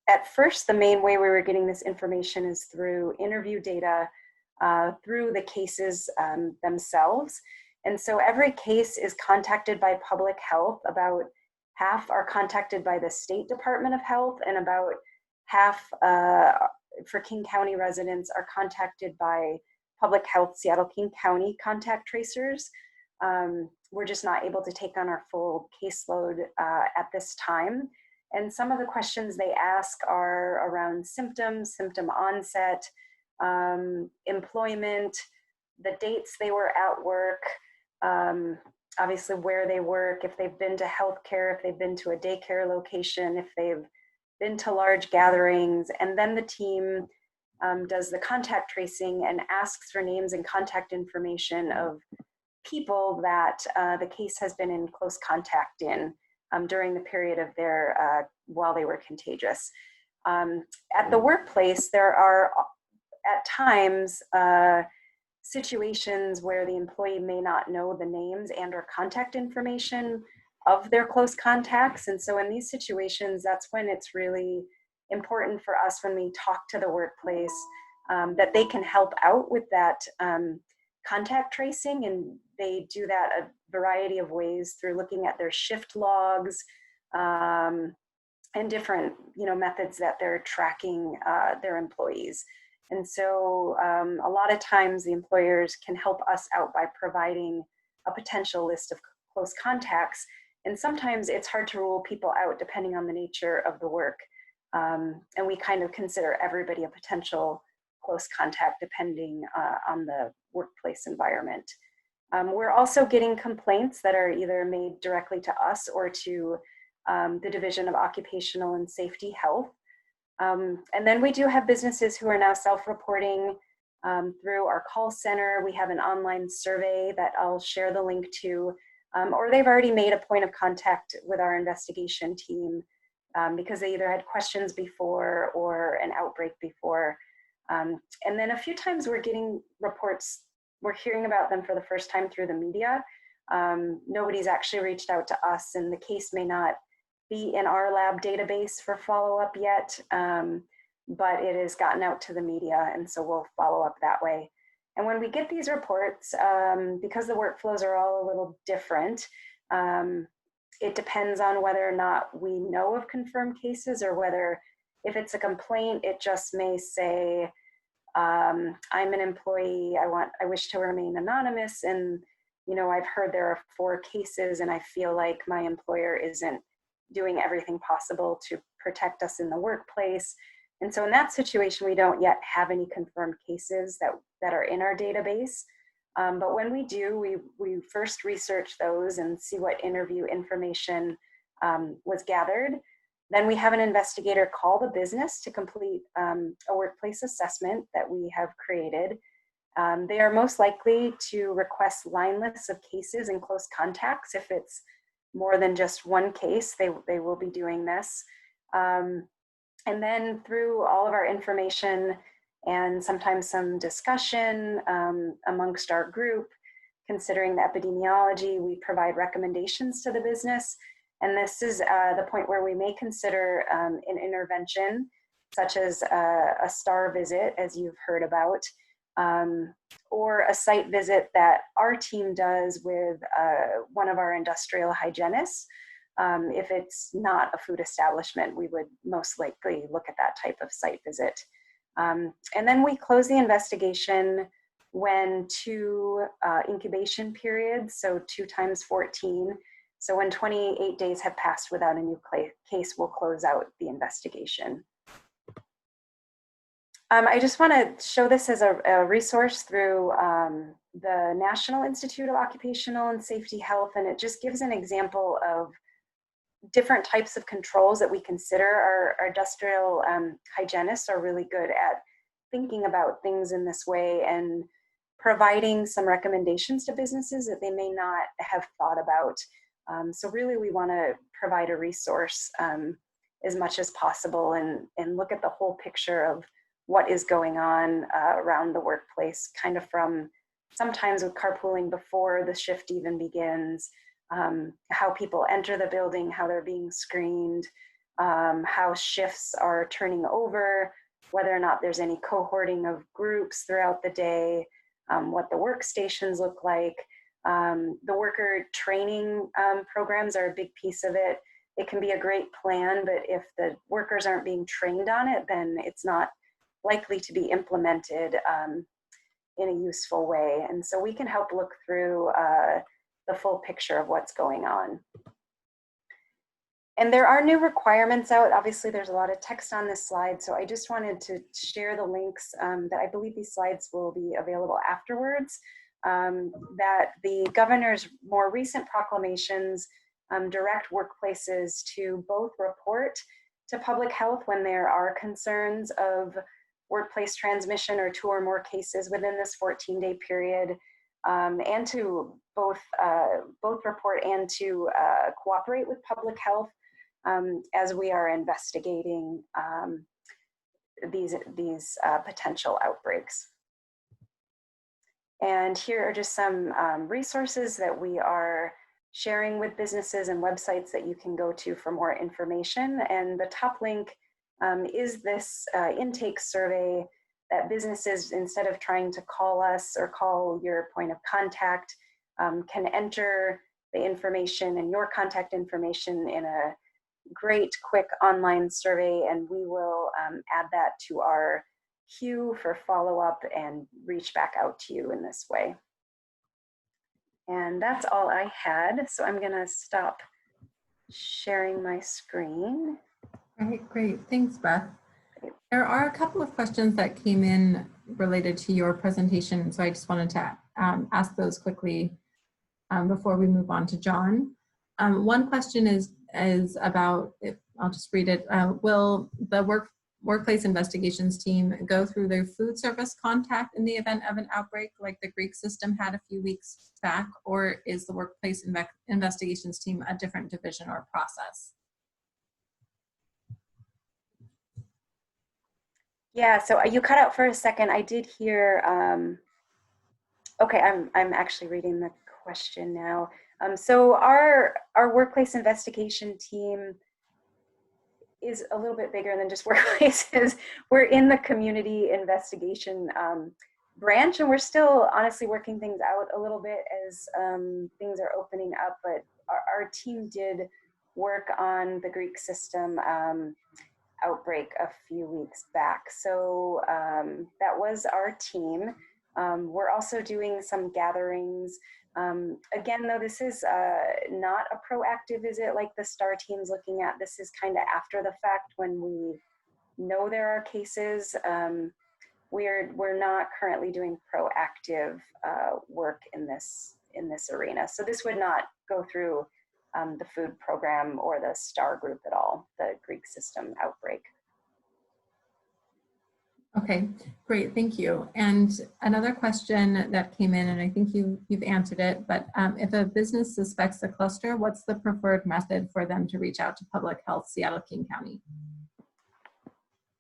At first, the main way we were getting this information is through interview data, through the cases themselves. And so every case is contacted by public health. About half are contacted by the State Department of Health, and about half for King County residents are contacted by Public Health Seattle-King County contact tracers. We're just not able to take on our full caseload at this time. And some of the questions they ask are around symptoms, symptom onset, employment, the dates they were at work, obviously where they work, if they've been to healthcare, if they've been to a daycare location, if they've been to large gatherings. And then the team does the contact tracing and asks for names and contact information of people that the case has been in close contact in during the period of their, while they were contagious. At the workplace, there are at times situations where the employee may not know the names and or contact information of their close contacts. And so in these situations, that's when it's really important for us when we talk to the workplace that they can help out with that contact tracing. And they do that a variety of ways through looking at their shift logs and different methods that they're tracking their employees. And so a lot of times the employers can help us out by providing a potential list of close contacts. And sometimes it's hard to rule people out depending on the nature of the work. And we kind of consider everybody a potential close contact depending on the workplace environment. We're also getting complaints that are either made directly to us or to the Division of Occupational and Safety Health. And then we do have businesses who are now self-reporting through our call center. We have an online survey that I'll share the link to, or they've already made a point of contact with our investigation team because they either had questions before or an outbreak before. And then a few times we're getting reports, we're hearing about them for the first time through the media. Nobody's actually reached out to us, and the case may not be in our lab database for follow-up yet, but it has gotten out to the media, and so we'll follow up that way. And when we get these reports, because the workflows are all a little different, it depends on whether or not we know of confirmed cases, or whether, if it's a complaint, it just may say, I'm an employee, I wish to remain anonymous, and I've heard there are 4 cases and I feel like my employer isn't doing everything possible to protect us in the workplace. And so in that situation, we don't yet have any confirmed cases that are in our database. But when we do, we first research those and see what interview information was gathered. Then we have an investigator call the business to complete a workplace assessment that we have created. They are most likely to request line lists of cases and close contacts. If it's more than just one case, they will be doing this. And then through all of our information and sometimes some discussion amongst our group, considering the epidemiology, we provide recommendations to the business. And this is the point where we may consider an intervention, such as a STAR visit, as you've heard about, or a site visit that our team does with one of our industrial hygienists. If it's not a food establishment, we would most likely look at that type of site visit. And then we close the investigation when 2 incubation periods, so 2 times 14. So when 28 days have passed without a new case, we'll close out the investigation. I just want to show this as a resource through the National Institute of Occupational and Safety Health, and it just gives an example of different types of controls that we consider. Our industrial hygienists are really good at thinking about things in this way and providing some recommendations to businesses that they may not have thought about. So really we want to provide a resource as much as possible and look at the whole picture of what is going on around the workplace, kind of from sometimes with carpooling before the shift even begins, how people enter the building, how they're being screened, how shifts are turning over, whether or not there's any cohorting of groups throughout the day, what the workstations look like. The worker training programs are a big piece of it. It can be a great plan, but if the workers aren't being trained on it, then it's not likely to be implemented in a useful way. And so we can help look through the full picture of what's going on. And there are new requirements out. Obviously, there's a lot of text on this slide, so I just wanted to share the links that I believe these slides will be available afterwards, that the governor's more recent proclamations direct workplaces to both report to public health when there are concerns of workplace transmission or 2 or more cases within this 14-day period, and to both report and to cooperate with public health as we are investigating these potential outbreaks. And here are just some resources that we are sharing with businesses and websites that you can go to for more information. And the top link is this intake survey that businesses, instead of trying to call us or call your point of contact, can enter the information and your contact information in a great, quick online survey, and we will add that to our queue for follow-up and reach back out to you in this way. And that's all I had, so I'm gonna stop sharing my screen. All right, great. Thanks, Beth. There are a couple of questions that came in related to your presentation, so I just wanted to ask those quickly before we move on to John. One question is about, I'll just read it, will the workplace investigations team go through their food service contact in the event of an outbreak like the Greek system had a few weeks back, or is the workplace investigations team a different division or process? Yeah, so you cut out for a second. I did hear, okay, I'm actually reading the question now. So our workplace investigation team is a little bit bigger than just workplaces. We're in the community investigation branch, and we're still honestly working things out a little bit as things are opening up, but our team did work on the Greek system outbreak a few weeks back. So that was our team. We're also doing some gatherings. Again, though, this is not a proactive visit like the STAR team's looking at. This is kind of after the fact when we know there are cases. We're not currently doing proactive work in this arena. So this would not go through the food program or the STAR group at all, the Greek system outbreak. Okay, great, thank you. And another question that came in, and I think you've answered it, but if a business suspects a cluster, what's the preferred method for them to reach out to Public Health Seattle-King County?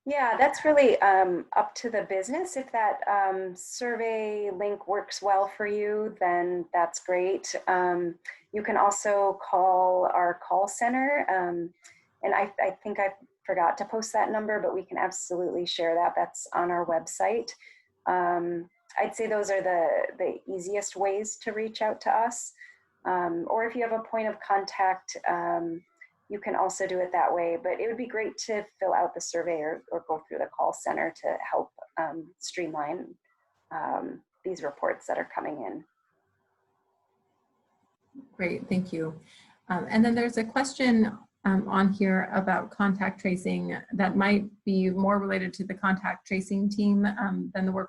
Yeah, that's really up to the business. If that survey link works well for you, then that's great. You can also call our call center. And I think I forgot to post that number, but we can absolutely share that. That's on our website. I'd say those are the easiest ways to reach out to us. Or if you have a point of contact, you can also do it that way, but it would be great to fill out the survey or go through the call center to help streamline these reports that are coming in. Great, thank you. And then there's a question on here about contact tracing that might be more related to the contact tracing team than the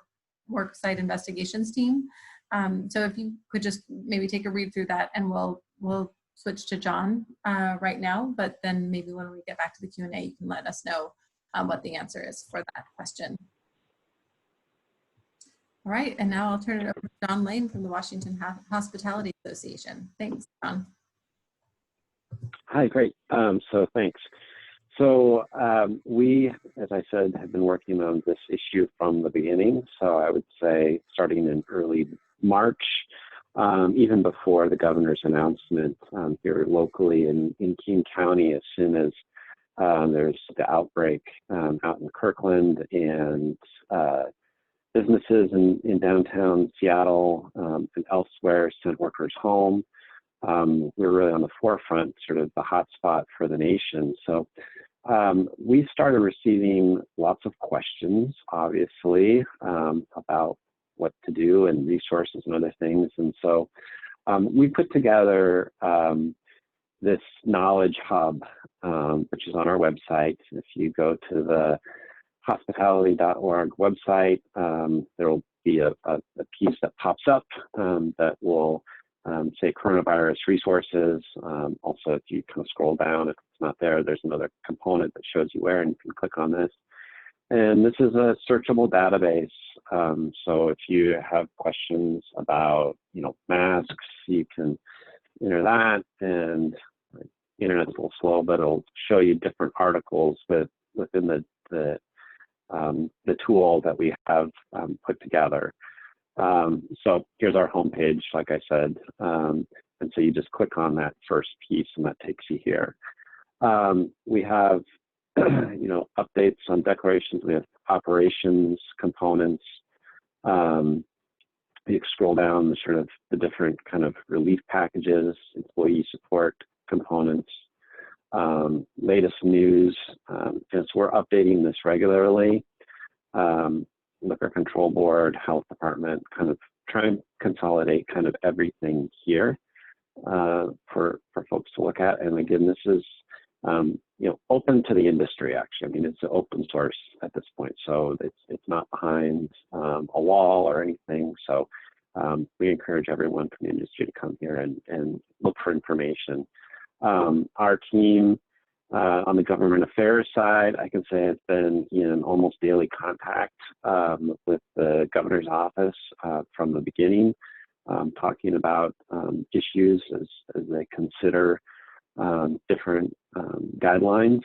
worksite investigations team. So if you could just maybe take a read through that, and we'll switch to John right now, but then maybe when we get back to the Q&A, you can let us know what the answer is for that question. All right, and now I'll turn it over to John Lane from the Washington Hospitality Association. Thanks, John. Hi, great. So thanks. So we, as I said, have been working on this issue from the beginning. So I would say starting in early March, even before the governor's announcement here locally in King County, as soon as there's the outbreak out in Kirkland, and businesses in downtown Seattle and elsewhere sent workers home. We're really on the forefront, sort of the hot spot for the nation. So we started receiving lots of questions, obviously, about what to do and resources and other things. And so we put together this knowledge hub, which is on our website. If you go to the hospitality.org website, there will be a piece that pops up that will say coronavirus resources. Also, if you kind of scroll down, if it's not there, there's another component that shows you where, and you can click on this. And this is a searchable database. So if you have questions about, masks, you can enter that, and the internet's a little slow, but it'll show you different articles within the tool that we have put together. So here's our homepage, like I said, and so you just click on that first piece, and that takes you here. We have updates on declarations. We have operations components. You scroll down the different kind of relief packages, employee support components, latest news. And so we're updating this regularly. Liquor Control Board, Health Department, kind of try and consolidate kind of everything here for folks to look at. And again, this is open to the industry. Actually, I mean, it's an open source at this point, so it's not behind a wall or anything. So we encourage everyone from the industry to come here and look for information. Our team on the government affairs side, I can say, has been in almost daily contact with the governor's office from the beginning, talking about issues as they consider different guidelines.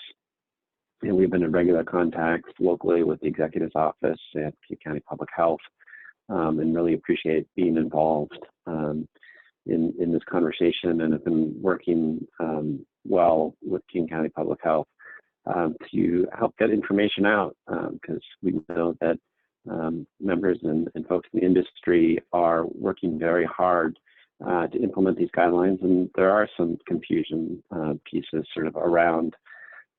And we've been in regular contact locally with the executive's office at King County Public Health, and really appreciate being involved in this conversation, and have been working well with King County Public Health to help get information out, because we know that members and folks in the industry are working very hard to implement these guidelines, and there are some confusion pieces sort of around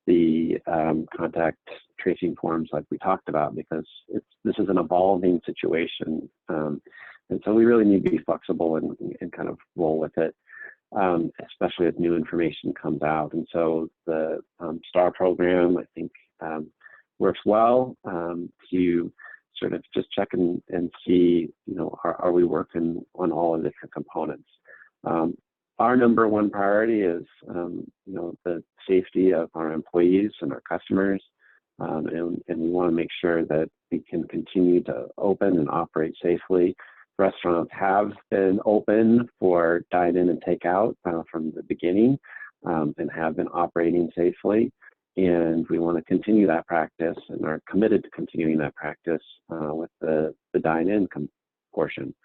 the contact tracing forms like we talked about, because this is an evolving situation. And so we really need to be flexible and kind of roll with it, especially as new information comes out. And so the STAR program, I think, works well to sort of just check and see, are we working on all of the different components. Our number one priority is, the safety of our employees and our customers, and we want to make sure that we can continue to open and operate safely. Restaurants have been open for dine-in and takeout from the beginning, and have been operating safely. And we want to continue that practice and are committed to continuing that practice with the dine-in portion.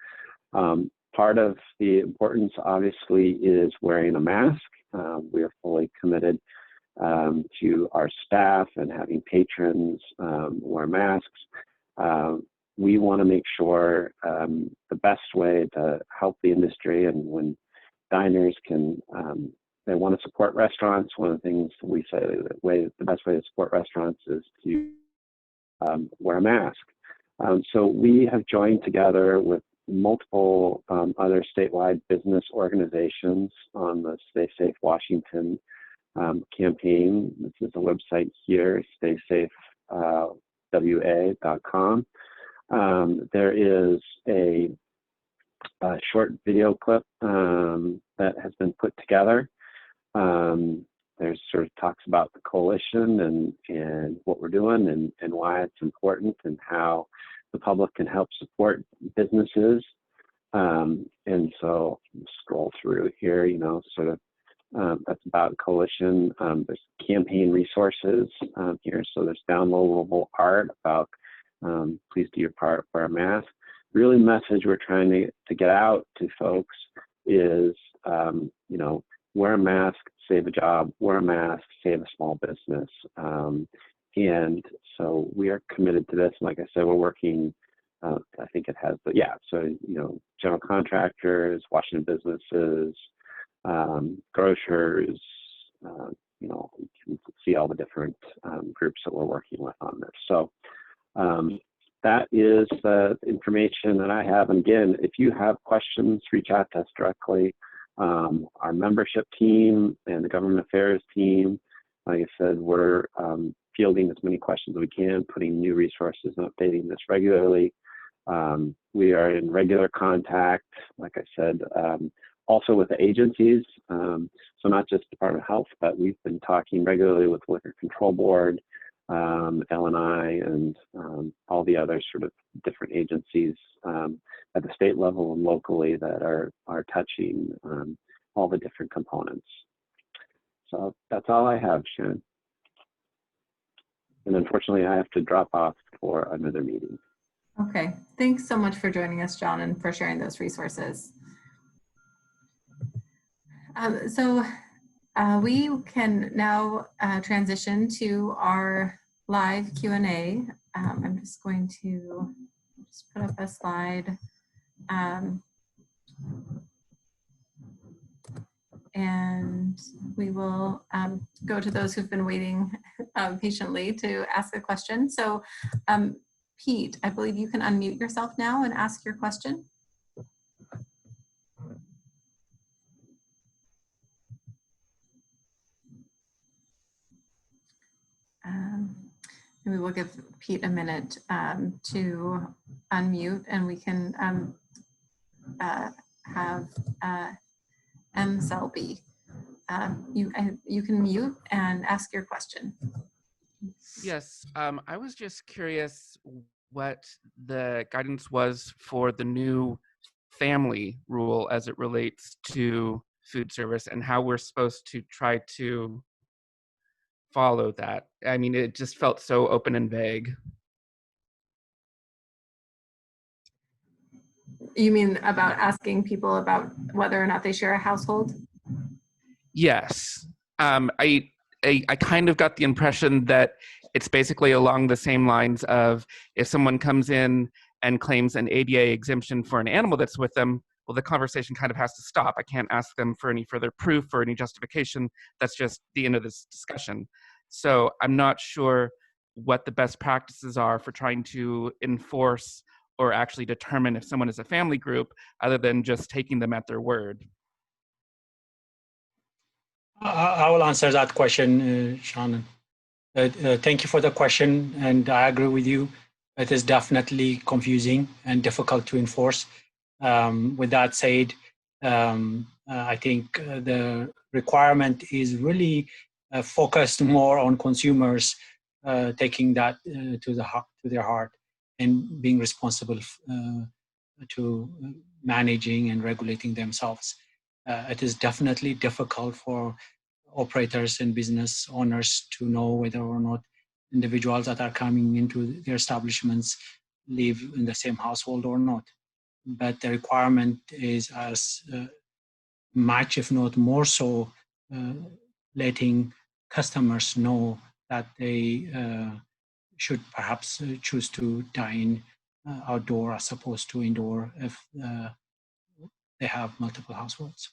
Part of the importance, obviously, is wearing a mask. We are fully committed to our staff and having patrons wear masks. We want to make sure the best way to help the industry, and when diners they want to support restaurants, one of the things we say the best way to support restaurants is to wear a mask. So we have joined together with multiple other statewide business organizations on the Stay Safe Washington campaign. This is the website here, staysafewa.com. There is a short video clip that has been put together. There's sort of talks about the coalition and what we're doing and why it's important and how the public can help support businesses. And so scroll through here, sort of that's about coalition. There's campaign resources here. So there's downloadable art about please do your part, wear a mask. Really message we're trying to get out to folks is, wear a mask, save a job, wear a mask, save a small business. And so we are committed to this. Like I said, we're working, I think it has, but yeah, so, general contractors, Washington businesses, grocers, you can see all the different groups that we're working with on this. So that is the information that I have. And again, if you have questions, reach out to us directly. Our membership team and the government affairs team, like I said, we're fielding as many questions as we can, putting new resources and updating this regularly. We are in regular contact, like I said, also with the agencies. So not just Department of Health, but we've been talking regularly with Liquor Control Board, LNI, and all the other sort of different agencies at the state level and locally that are touching all the different components. So that's all I have, Sharon. And unfortunately, I have to drop off for another meeting. Okay, thanks so much for joining us, John, and for sharing those resources. We can now transition to our live Q&A. I'm just going to put up a slide. And we will go to those who've been waiting patiently to ask a question. So Pete, I believe you can unmute yourself now and ask your question. We will give Pete a minute to unmute, and we can have M. Selby. You can mute and ask your question. Yes, I was just curious what the guidance was for the new family rule as it relates to food service and how we're supposed to try to follow that. I mean, it just felt so open and vague. You mean about asking people about whether or not they share a household? Yes. I kind of got the impression that it's basically along the same lines of if someone comes in and claims an ADA exemption for an animal that's with them, well, the conversation kind of has to stop. I can't ask them for any further proof or any justification. That's just the end of this discussion. So I'm not sure what the best practices are for trying to enforce or actually determine if someone is a family group other than just taking them at their word. I will answer that question, Shannon. Thank you for the question, and I agree with you. It is definitely confusing and difficult to enforce. With that said, I think the requirement is really focused more on consumers taking that to their heart and being responsible to managing and regulating themselves. It is definitely difficult for operators and business owners to know whether or not individuals that are coming into their establishments live in the same household or not. But the requirement is as much, if not more so, letting customers know that they should perhaps choose to dine outdoor as opposed to indoor if they have multiple households.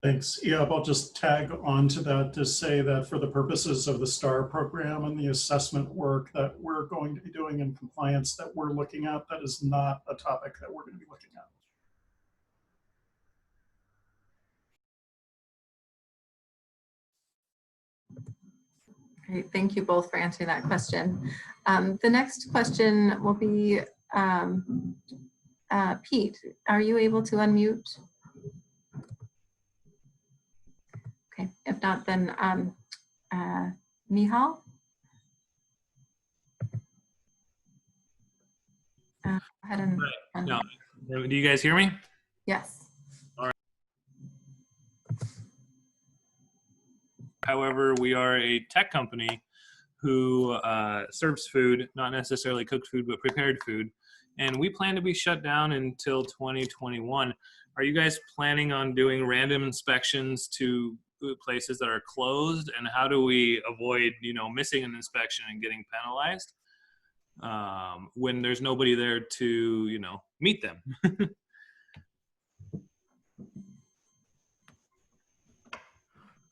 Thanks. Yeah, I'll just tag on to that to say that for the purposes of the STAR program and the assessment work that we're going to be doing in compliance that we're looking at, that is not a topic that we're going to be looking at. Great, thank you both for answering that question. The next question will be Pete. Are you able to unmute? Okay, if not, then Nihal. Go ahead and. Right. No. Do you guys hear me? Yes. All right. However, we are a tech company who serves food, not necessarily cooked food, but prepared food. And we plan to be shut down until 2021. Are you guys planning on doing random inspections to food places that are closed? And how do we avoid, missing an inspection and getting penalized when there's nobody there to, meet them?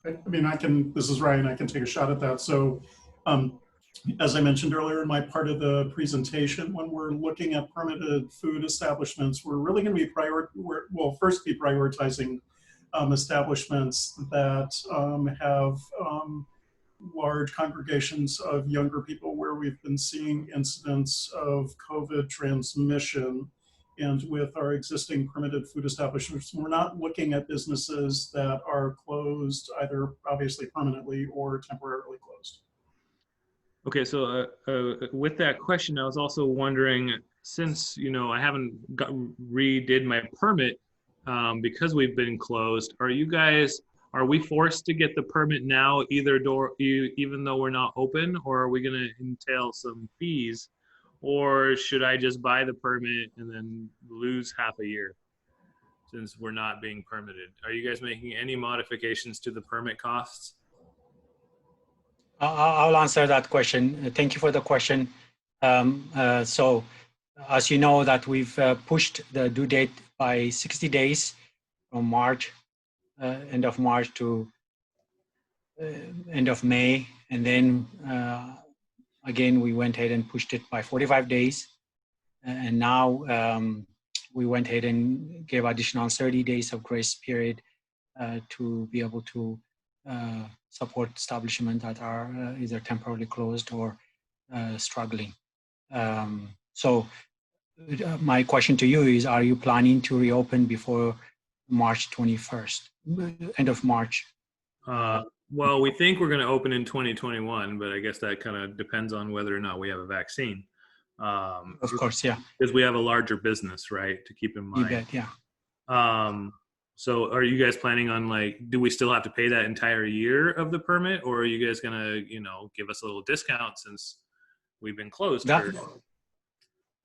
I mean, this is Ryan, I can take a shot at that. So as I mentioned earlier in my part of the presentation, when we're looking at permitted food establishments, we're really going to be first be prioritizing establishments that have large congregations of younger people where we've been seeing incidents of COVID transmission. And with our existing permitted food establishments, we're not looking at businesses that are closed either obviously permanently or temporarily closed. Okay, so with that question, I was also wondering, since I haven't redid my permit because we've been closed, are we forced to get the permit now even though we're not open, or are we going to entail some fees, or should I just buy the permit and then lose half a year since we're not being permitted? Are you guys making any modifications to the permit costs? I'll answer that question. Thank you for the question. So, as you know, that we've pushed the due date by 60 days from March, end of March to end of May, and then again we went ahead and pushed it by 45 days, and now we went ahead and gave additional 30 days of grace period to be able to support establishments that are either temporarily closed or struggling. So my question to you is, are you planning to reopen before March 21st, end of March? Well, we think we're going to open in 2021, but I guess that kind of depends on whether or not we have a vaccine. Of course, yeah. Because we have a larger business, right, to keep in mind. You bet, yeah. So are you guys planning on, do we still have to pay that entire year of the permit, or are you guys going to, give us a little discount since we've been closed?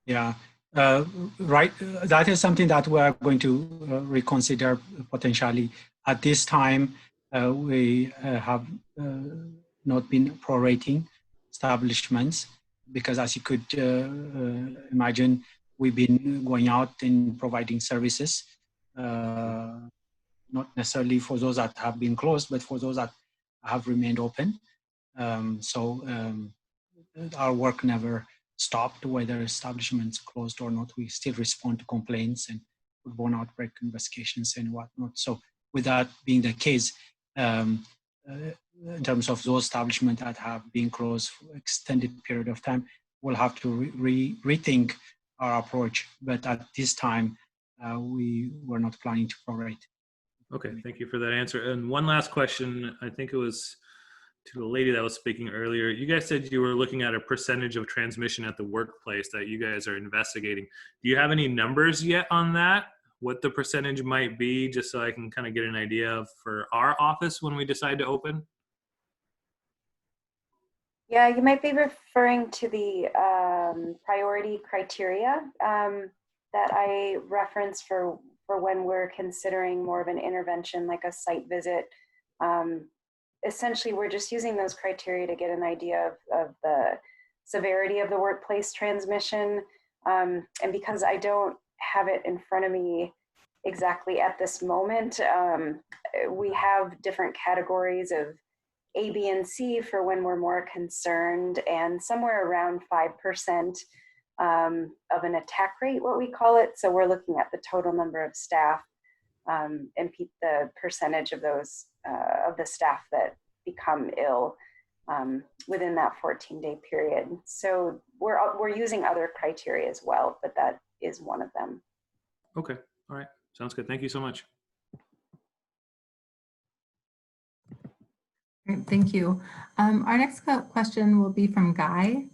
Yeah, right. That is something that we are going to reconsider potentially. At this time, we have not been prorating establishments because, as you could imagine, we've been going out and providing services, not necessarily for those that have been closed, but for those that have remained open. Our work never stopped, whether establishments closed or not. We still respond to complaints and foodborne outbreak investigations and whatnot. So with that being the case, in terms of those establishments that have been closed for an extended period of time, we'll have to rethink our approach. But at this time, we were not planning to prorate. Okay, thank you for that answer. And one last question, I think it was to the lady that was speaking earlier. You guys said you were looking at a percentage of transmission at the workplace that you guys are investigating. Do you have any numbers yet on that? What the percentage might be, just so I can kind of get an idea of for our office when we decide to open? Yeah, you might be referring to the priority criteria that I referenced for when we're considering more of an intervention, like a site visit. Essentially, we're just using those criteria to get an idea of the severity of the workplace transmission. And because I don't have it in front of me exactly at this moment, we have different categories of A, B, and C for when we're more concerned, and somewhere around 5% of an attack rate, what we call it. So we're looking at the total number of staff and the percentage of those of the staff that become ill within that 14-day period. So we're using other criteria as well, but that is one of them. Okay, all right, sounds good. Thank you so much. Great, thank you. Our next question will be from Guy.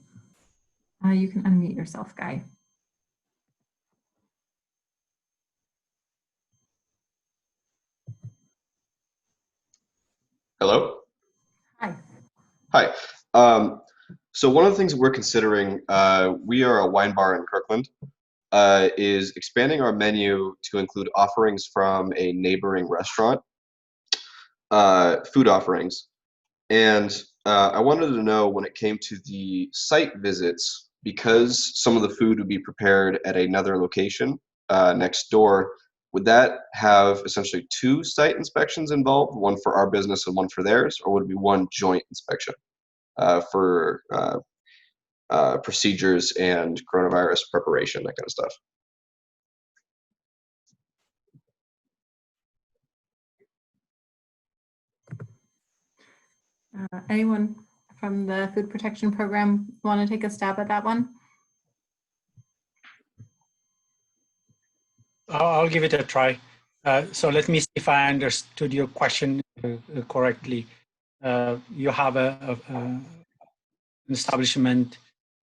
You can unmute yourself, Guy. Hello? Hi. Hi. So one of the things that we're considering, we are a wine bar in Kirkland, is expanding our menu to include offerings from a neighboring restaurant, food offerings. And I wanted to know, when it came to the site visits, because some of the food would be prepared at another location next door, would that have essentially 2 site inspections involved, one for our business and one for theirs, or would it be one joint inspection for procedures and coronavirus preparation, that kind of stuff? Anyone from the food protection program want to take a stab at that one? I'll give it a try. So let me see if I understood your question correctly. You have an establishment,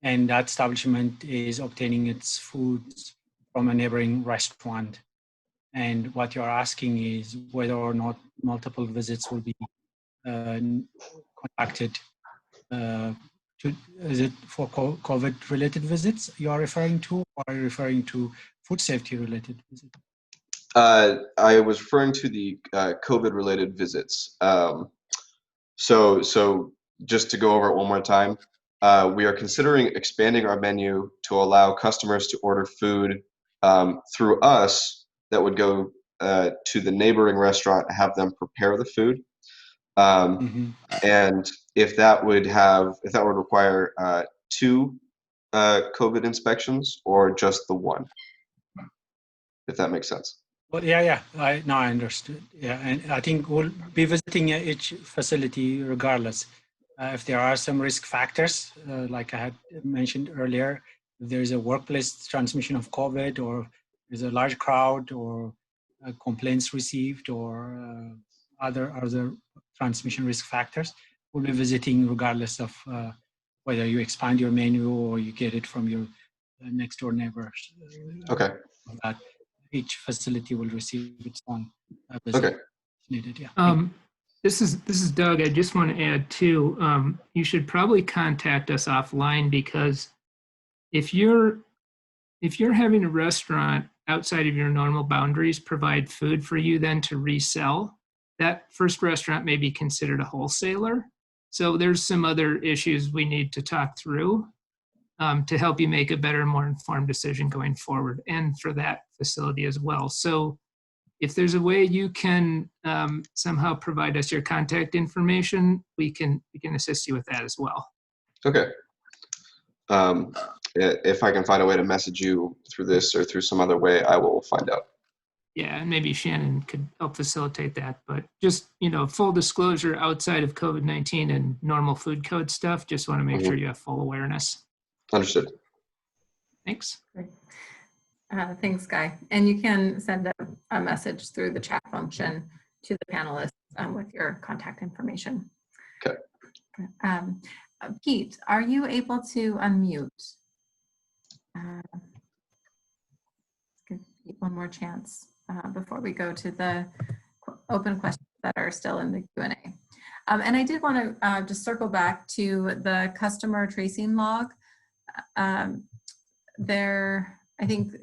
and that establishment is obtaining its foods from a neighboring restaurant. And what you're asking is whether or not multiple visits will be conducted. Is it for COVID-related visits you are referring to, or are you referring to food safety-related visits? I was referring to the COVID-related visits. So just to go over it one more time, we are considering expanding our menu to allow customers to order food through us that would go to the neighboring restaurant and have them prepare the food. And if that would require 2 COVID inspections or just the 1, if that makes sense. Well, yeah. I understood. Yeah, and I think we'll be visiting each facility regardless. If there are some risk factors, like I had mentioned earlier, if there's a workplace transmission of COVID, or there's a large crowd, or complaints received, or other transmission risk factors, we'll be visiting regardless of whether you expand your menu or you get it from your next door neighbors. Okay. Each facility will receive its own visit. Okay. Needed, yeah. This is Doug. I just want to add too, you should probably contact us offline, because if you're having a restaurant outside of your normal boundaries provide food for you then to resell, that first restaurant may be considered a wholesaler. So there's some other issues we need to talk through to help you make a better, more informed decision going forward, and for that facility as well. So if there's a way you can somehow provide us your contact information, we can assist you with that as well. Okay. If I can find a way to message you through this or through some other way, I will find out. Yeah, and maybe Shannon could help facilitate that. But just, full disclosure, outside of COVID-19 and normal food code stuff, just want to make sure you have full awareness. Understood. Thanks. Great. Thanks, Guy. And you can send a message through the chat function to the panelists with your contact information. Okay. Pete, are you able to unmute? Give Pete one more chance before we go to the open questions that are still in the Q&A. And I did want to just circle back to the customer tracing log. I think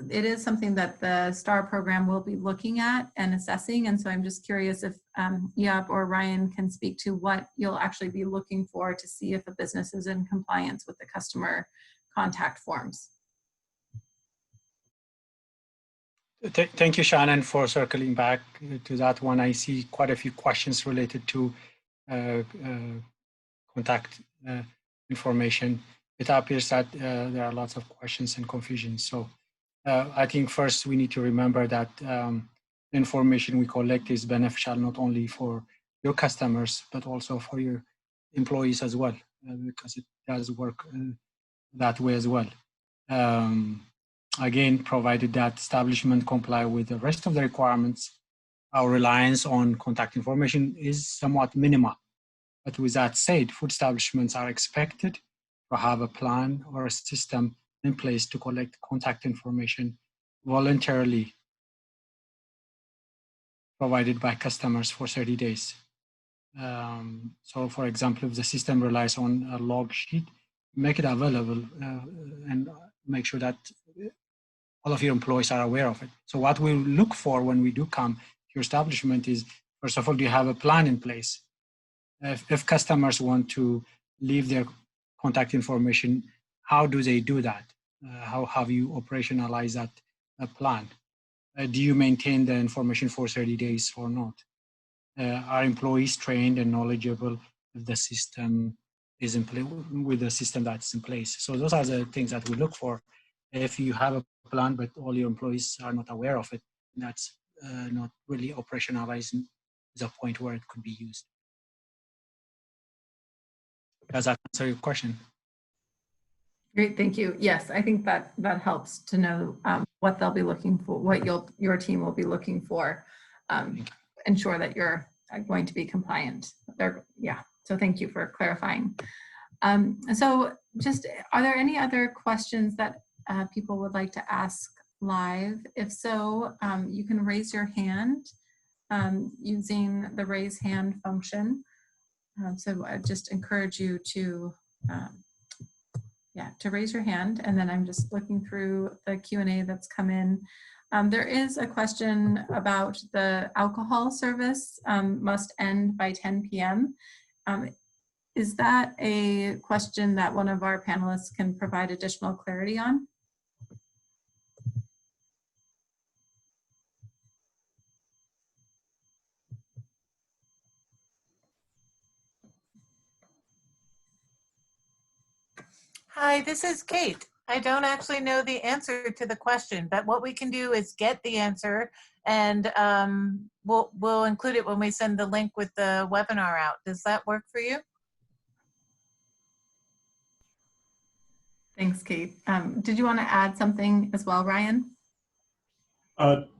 it is something that the STAR program will be looking at and assessing. And so I'm just curious if Iab or Ryan can speak to what you'll actually be looking for to see if a business is in compliance with the customer contact forms. Thank you, Shannon, for circling back to that one. I see quite a few questions related to contact information. It appears that there are lots of questions and confusion. So I think first we need to remember that the information we collect is beneficial not only for your customers, but also for your employees as well, because it does work that way as well. Again, provided that establishment comply with the rest of the requirements, our reliance on contact information is somewhat minimal. But with that said, food establishments are expected to have a plan or a system in place to collect contact information voluntarily provided by customers for 30 days. So for example, if the system relies on a log sheet, make it available and make sure that all of your employees are aware of it. So what we look for when we do come to your establishment is, first of all, do you have a plan in place? If customers want to leave their contact information, how do they do that? How have you operationalized that plan? Do you maintain the information for 30 days or not? Are employees trained and knowledgeable if the system is in place, with the system that's in place? So those are the things that we look for. If you have a plan, but all your employees are not aware of it, that's not really operationalizing the point where it could be used. Does that answer your question? Great, thank you. Yes, I think that helps to know what they'll be looking for, what your team will be looking for, ensure that you're going to be compliant. Yeah, so thank you for clarifying. So just, are there any other questions that people would like to ask live? If so, you can raise your hand using the raise hand function. So I just encourage you to raise your hand, and then I'm just looking through the Q&A that's come in. There is a question about the alcohol service must end by 10 p.m. Is that a question that one of our panelists can provide additional clarity on? Hi, this is Kate. I don't actually know the answer to the question, but what we can do is get the answer, and we'll include it when we send the link with the webinar out. Does that work for you? Thanks, Kate. Did you want to add something as well, Ryan?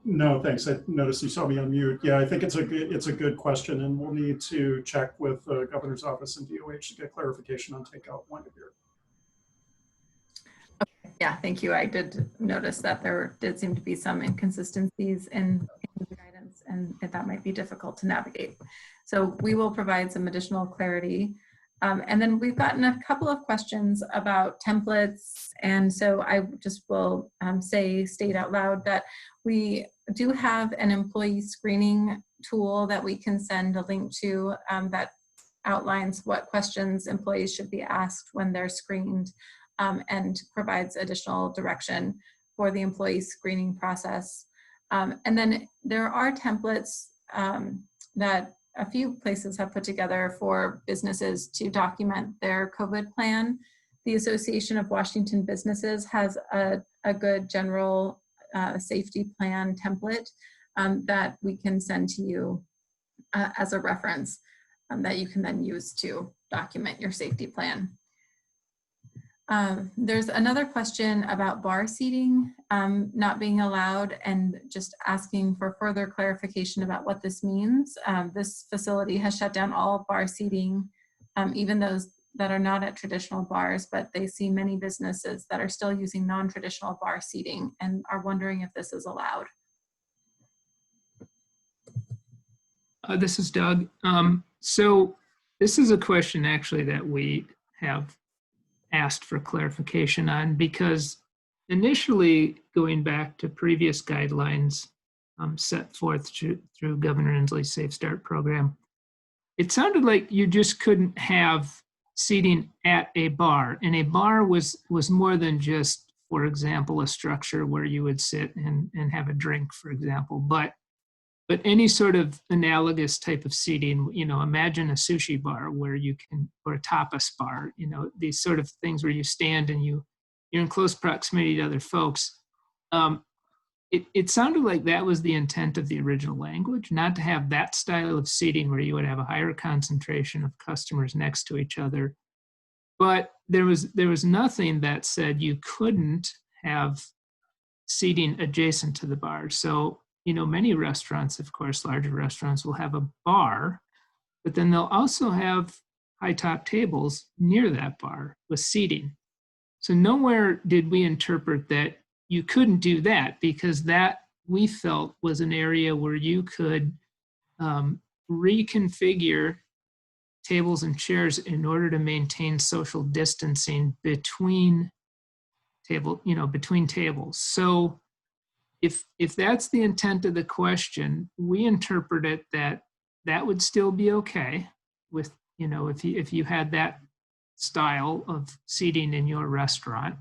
No, thanks. I noticed you saw me on mute. Yeah, I think it's a good question, and we'll need to check with the governor's office and DOH to get clarification on takeout point of view. Yeah, thank you. I did notice that there did seem to be some inconsistencies in the guidance, and that might be difficult to navigate. So we will provide some additional clarity. And then we've gotten a couple of questions about templates. And so I just will state out loud that we do have an employee screening tool that we can send a link to that outlines what questions employees should be asked when they're screened, and provides additional direction for the employee screening process. And then there are templates that a few places have put together for businesses to document their COVID plan. The Association of Washington Businesses has a good general safety plan template that we can send to you as a reference that you can then use to document your safety plan. There's another question about bar seating not being allowed, and just asking for further clarification about what this means. This facility has shut down all bar seating, even those that are not at traditional bars, but they see many businesses that are still using non-traditional bar seating and are wondering if this is allowed. This is Doug. So this is a question actually that we have asked for clarification on, because initially, going back to previous guidelines set forth through Governor Inslee's Safe Start program, it sounded like you just couldn't have seating at a bar. And a bar was more than just, for example, a structure where you would sit and have a drink, for example. But any sort of analogous type of seating, imagine a sushi bar where you can, or a tapas bar, these sort of things where you stand and you're in close proximity to other folks. It sounded like that was the intent of the original language, not to have that style of seating where you would have a higher concentration of customers next to each other. But there was nothing that said you couldn't have seating adjacent to the bar. So, many restaurants, of course, larger restaurants will have a bar, but then they'll also have high top tables near that bar with seating. So nowhere did we interpret that you couldn't do that, because that, we felt, was an area where you could reconfigure tables and chairs in order to maintain social distancing between tables. So if that's the intent of the question, we interpret it that would still be okay with, if you had that style of seating in your restaurant,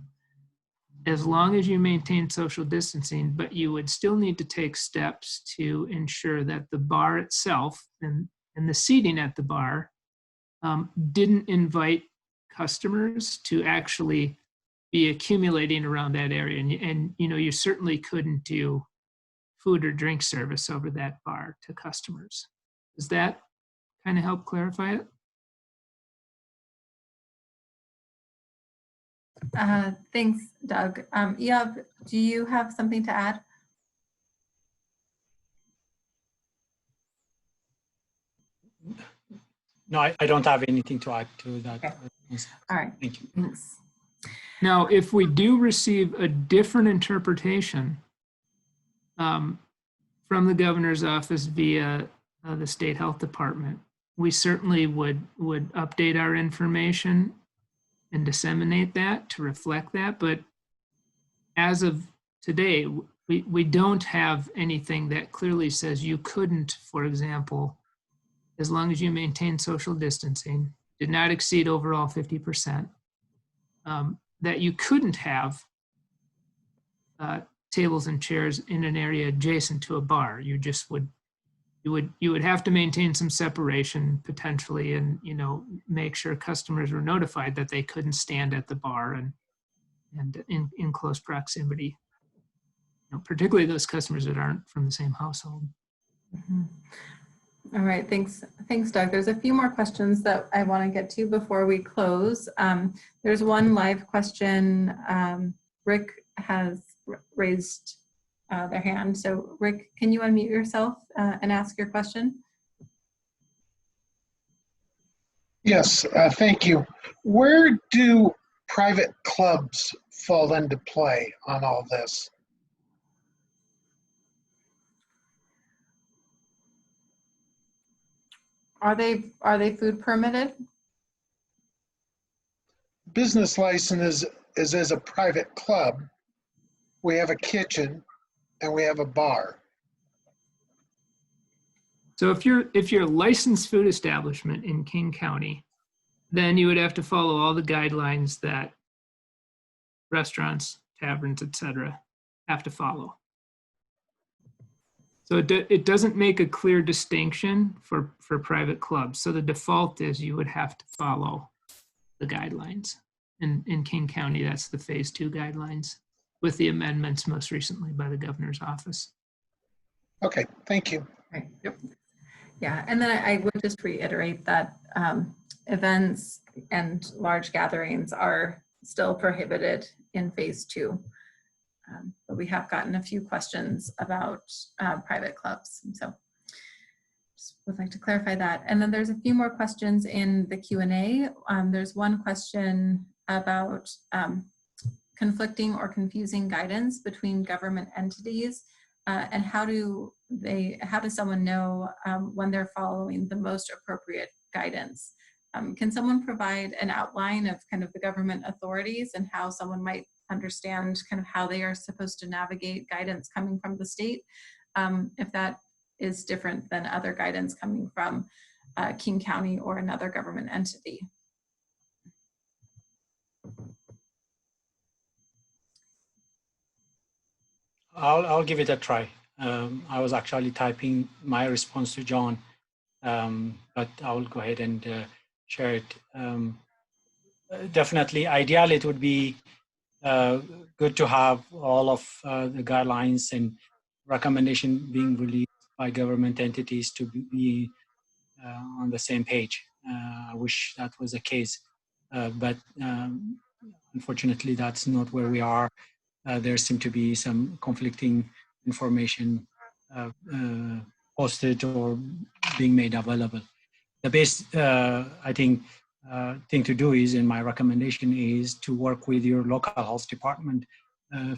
as long as you maintain social distancing, but you would still need to take steps to ensure that the bar itself and the seating at the bar didn't invite customers to actually be accumulating around that area. And you certainly couldn't do food or drink service over that bar to customers. Does that kind of help clarify it? Thanks, Doug. Eob, do you have something to add? No, I don't have anything to add to that. Okay. All right. Thank you. Thanks. Now, if we do receive a different interpretation from the governor's office via the state health department, we certainly would update our information and disseminate that to reflect that. But as of today, we don't have anything that clearly says you couldn't, for example, as long as you maintain social distancing, did not exceed overall 50%, that you couldn't have tables and chairs in an area adjacent to a bar. You just would, you would have to maintain some separation potentially, and make sure customers were notified that they couldn't stand at the bar and in close proximity. Particularly those customers that aren't from the same household. Mm-hmm. All right, thanks, Doug. There's a few more questions that I want to get to before we close. There's one live question. Rick has raised their hand. So Rick, can you unmute yourself and ask your question? Yes, thank you. Where do private clubs fall into play on all this? Are they food permitted? Business license is as a private club. We have a kitchen and we have a bar. So if you're a licensed food establishment in King County, then you would have to follow all the guidelines that restaurants, taverns, etc. have to follow. So it doesn't make a clear distinction for private clubs. So the default is you would have to follow the guidelines. In King County, that's the phase 2 guidelines with the amendments most recently by the governor's office. Okay, thank you. Right. Yep. Yeah, and then I would just reiterate that events and large gatherings are still prohibited in phase 2. But we have gotten a few questions about private clubs. And so just would like to clarify that. And then there's a few more questions in the Q&A. There's one question about conflicting or confusing guidance between government entities and how does someone know when they're following the most appropriate guidance? Can someone provide an outline of kind of the government authorities and how someone might understand kind of how they are supposed to navigate guidance coming from the state, if that is different than other guidance coming from King County or another government entity? I'll give it a try. I was actually typing my response to John, but I will go ahead and share it. Definitely, ideally, it would be good to have all of the guidelines and recommendation being released by government entities to be on the same page. I wish that was the case, but unfortunately, that's not where we are. There seem to be some conflicting information posted or being made available. The best, I think, thing to do is, and my recommendation is to work with your local health department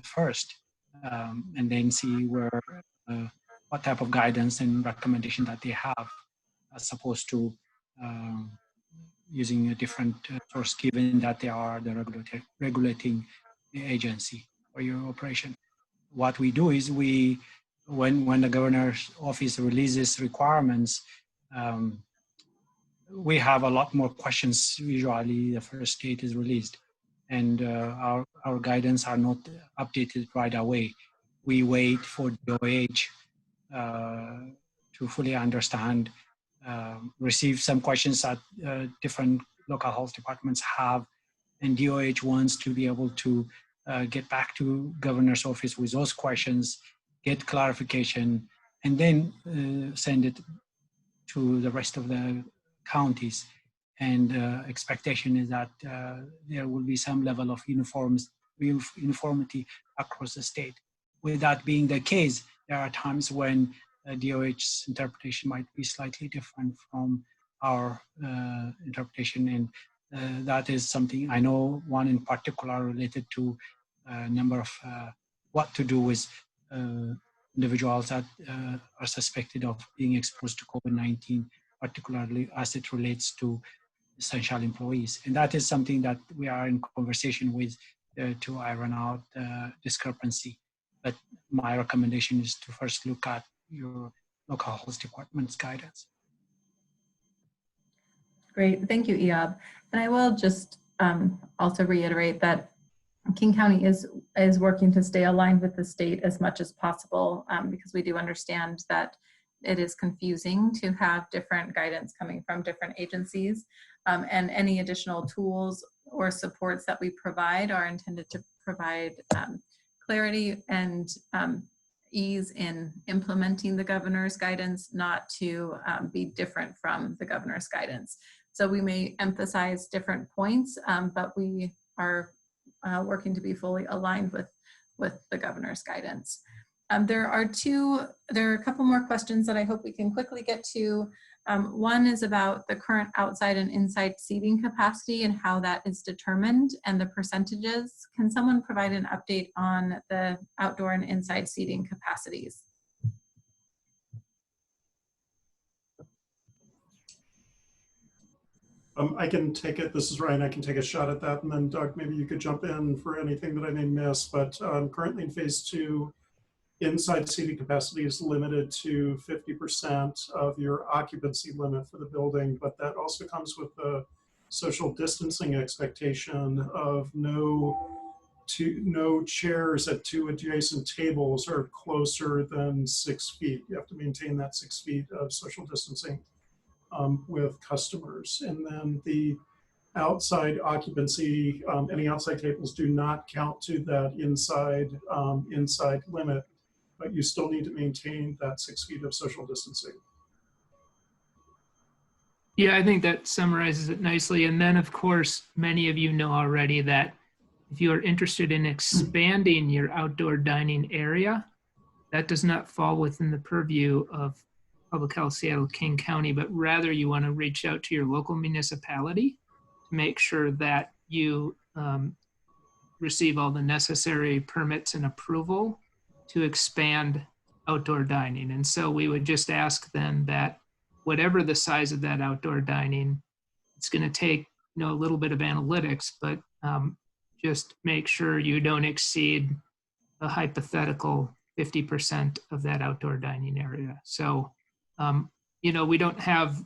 first, and then see where what type of guidance and recommendation that they have, as opposed to using a different source, given that they are the regulating agency for your operation. What we do is when the governor's office releases requirements, we have a lot more questions. Usually the first date is released, and our guidance are not updated right away. We wait for DOH to fully understand, receive some questions that different local health departments have, and DOH wants to be able to get back to governor's office with those questions, get clarification, and then send it to the rest of the counties. And expectation is that there will be some level of uniformity across the state. With that being the case, there are times when DOH's interpretation might be slightly different from our interpretation, and that is something I know. One in particular related to a number of what to do with individuals that are suspected of being exposed to COVID-19, particularly as it relates to essential employees. And that is something that we are in conversation with to iron out discrepancy. But my recommendation is to first look at your local health department's guidance. Great, thank you, Eob. And I will just also reiterate that King County is working to stay aligned with the state as much as possible, because we do understand that it is confusing to have different guidance coming from different agencies, and any additional tools or supports that we provide are intended to provide clarity and ease in implementing the governor's guidance, not to be different from the governor's guidance. So we may emphasize different points, but we are working to be fully aligned with the governor's guidance. There are a couple more questions that I hope we can quickly get to. One is about the current outside and inside seating capacity and how that is determined and the percentages. Can someone provide an update on the outdoor and inside seating capacities? I can take it. This is Ryan. I can take a shot at that. And then Doug, maybe you could jump in for anything that I may miss. But currently in phase 2, inside seating capacity is limited to 50% of your occupancy limit for the building, but that also comes with the social distancing expectation of no chairs at two adjacent tables are closer than 6 feet. You have to maintain that 6 feet of social distancing with customers. And then the outside occupancy, any outside tables do not count to that inside limit, but you still need to maintain that 6 feet of social distancing. Yeah, I think that summarizes it nicely. And then, of course, many of you know already that if you are interested in expanding your outdoor dining area, that does not fall within the purview of Public Health Seattle King County, but rather you want to reach out to your local municipality to make sure that you receive all the necessary permits and approval to expand outdoor dining. And so we would just ask then that whatever the size of that outdoor dining, it's going to take a little bit of analytics, but just make sure you don't exceed a hypothetical 50% of that outdoor dining area. So, we don't have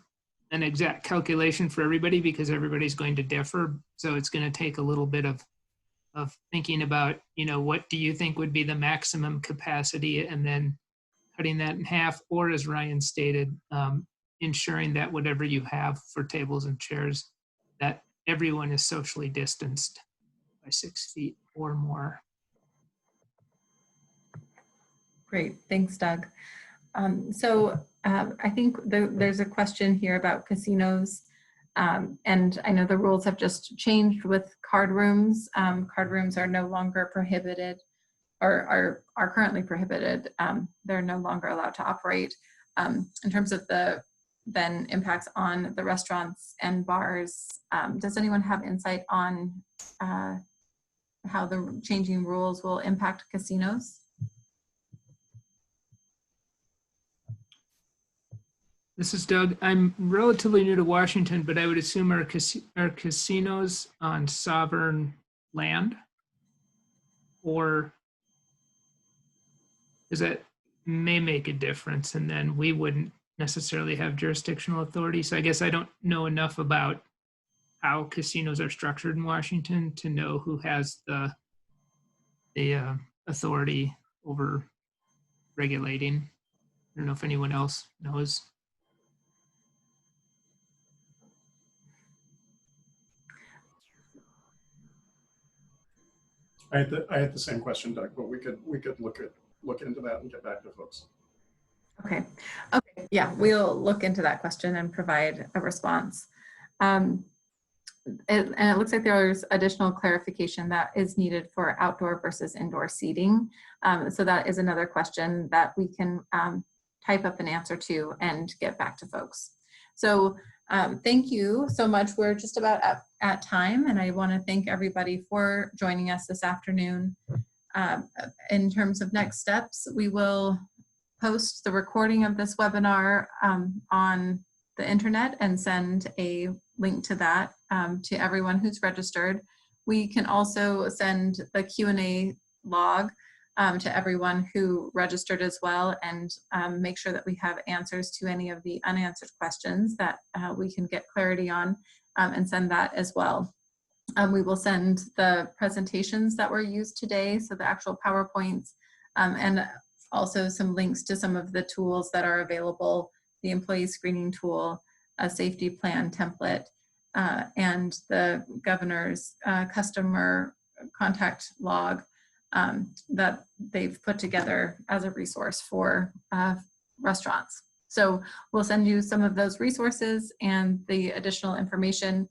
an exact calculation for everybody because everybody's going to differ. So it's going to take a little bit of thinking about, what do you think would be the maximum capacity, and then cutting that in half, or as Ryan stated, ensuring that whatever you have for tables and chairs, that everyone is socially distanced by 6 feet or more. Great, thanks, Doug. I think there's a question here about casinos. And I know the rules have just changed with card rooms. Card rooms are no longer prohibited, or are currently prohibited. They're no longer allowed to operate. In terms of the then impacts on the restaurants and bars, does anyone have insight on how the changing rules will impact casinos? This is Doug. I'm relatively new to Washington, but I would assume our casinos on sovereign land, or is that may make a difference, and then we wouldn't necessarily have jurisdictional authority. So I guess I don't know enough about how casinos are structured in Washington to know who has the authority over regulating. I don't know if anyone else knows. I had the same question, Doug, but we could look into that and get back to folks. Okay, yeah, we'll look into that question and provide a response. And it looks like there's additional clarification that is needed for outdoor versus indoor seating. So that is another question that we can type up an answer to and get back to folks. So thank you so much. We're just about at time, and I want to thank everybody for joining us this afternoon. In terms of next steps, we will post the recording of this webinar on the internet and send a link to that to everyone who's registered. We can also send the Q&A log to everyone who registered as well, and make sure that we have answers to any of the unanswered questions that we can get clarity on, and send that as well. We will send the presentations that were used today, so the actual PowerPoints, and also some links to some of the tools that are available, the employee screening tool, a safety plan template, and the governor's customer contact log that they've put together as a resource for restaurants. So we'll send you some of those resources and the additional information.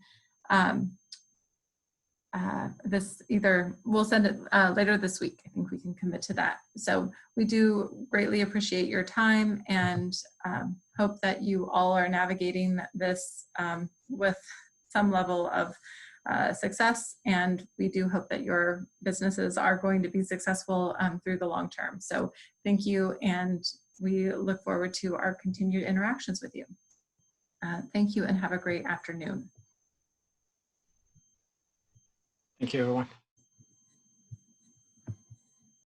We'll send it later this week. I think we can commit to that. So we do greatly appreciate your time, and hope that you all are navigating this with some level of success, and we do hope that your businesses are going to be successful through the long term. So thank you, and we look forward to our continued interactions with you. Thank you, and have a great afternoon. Thank you, everyone.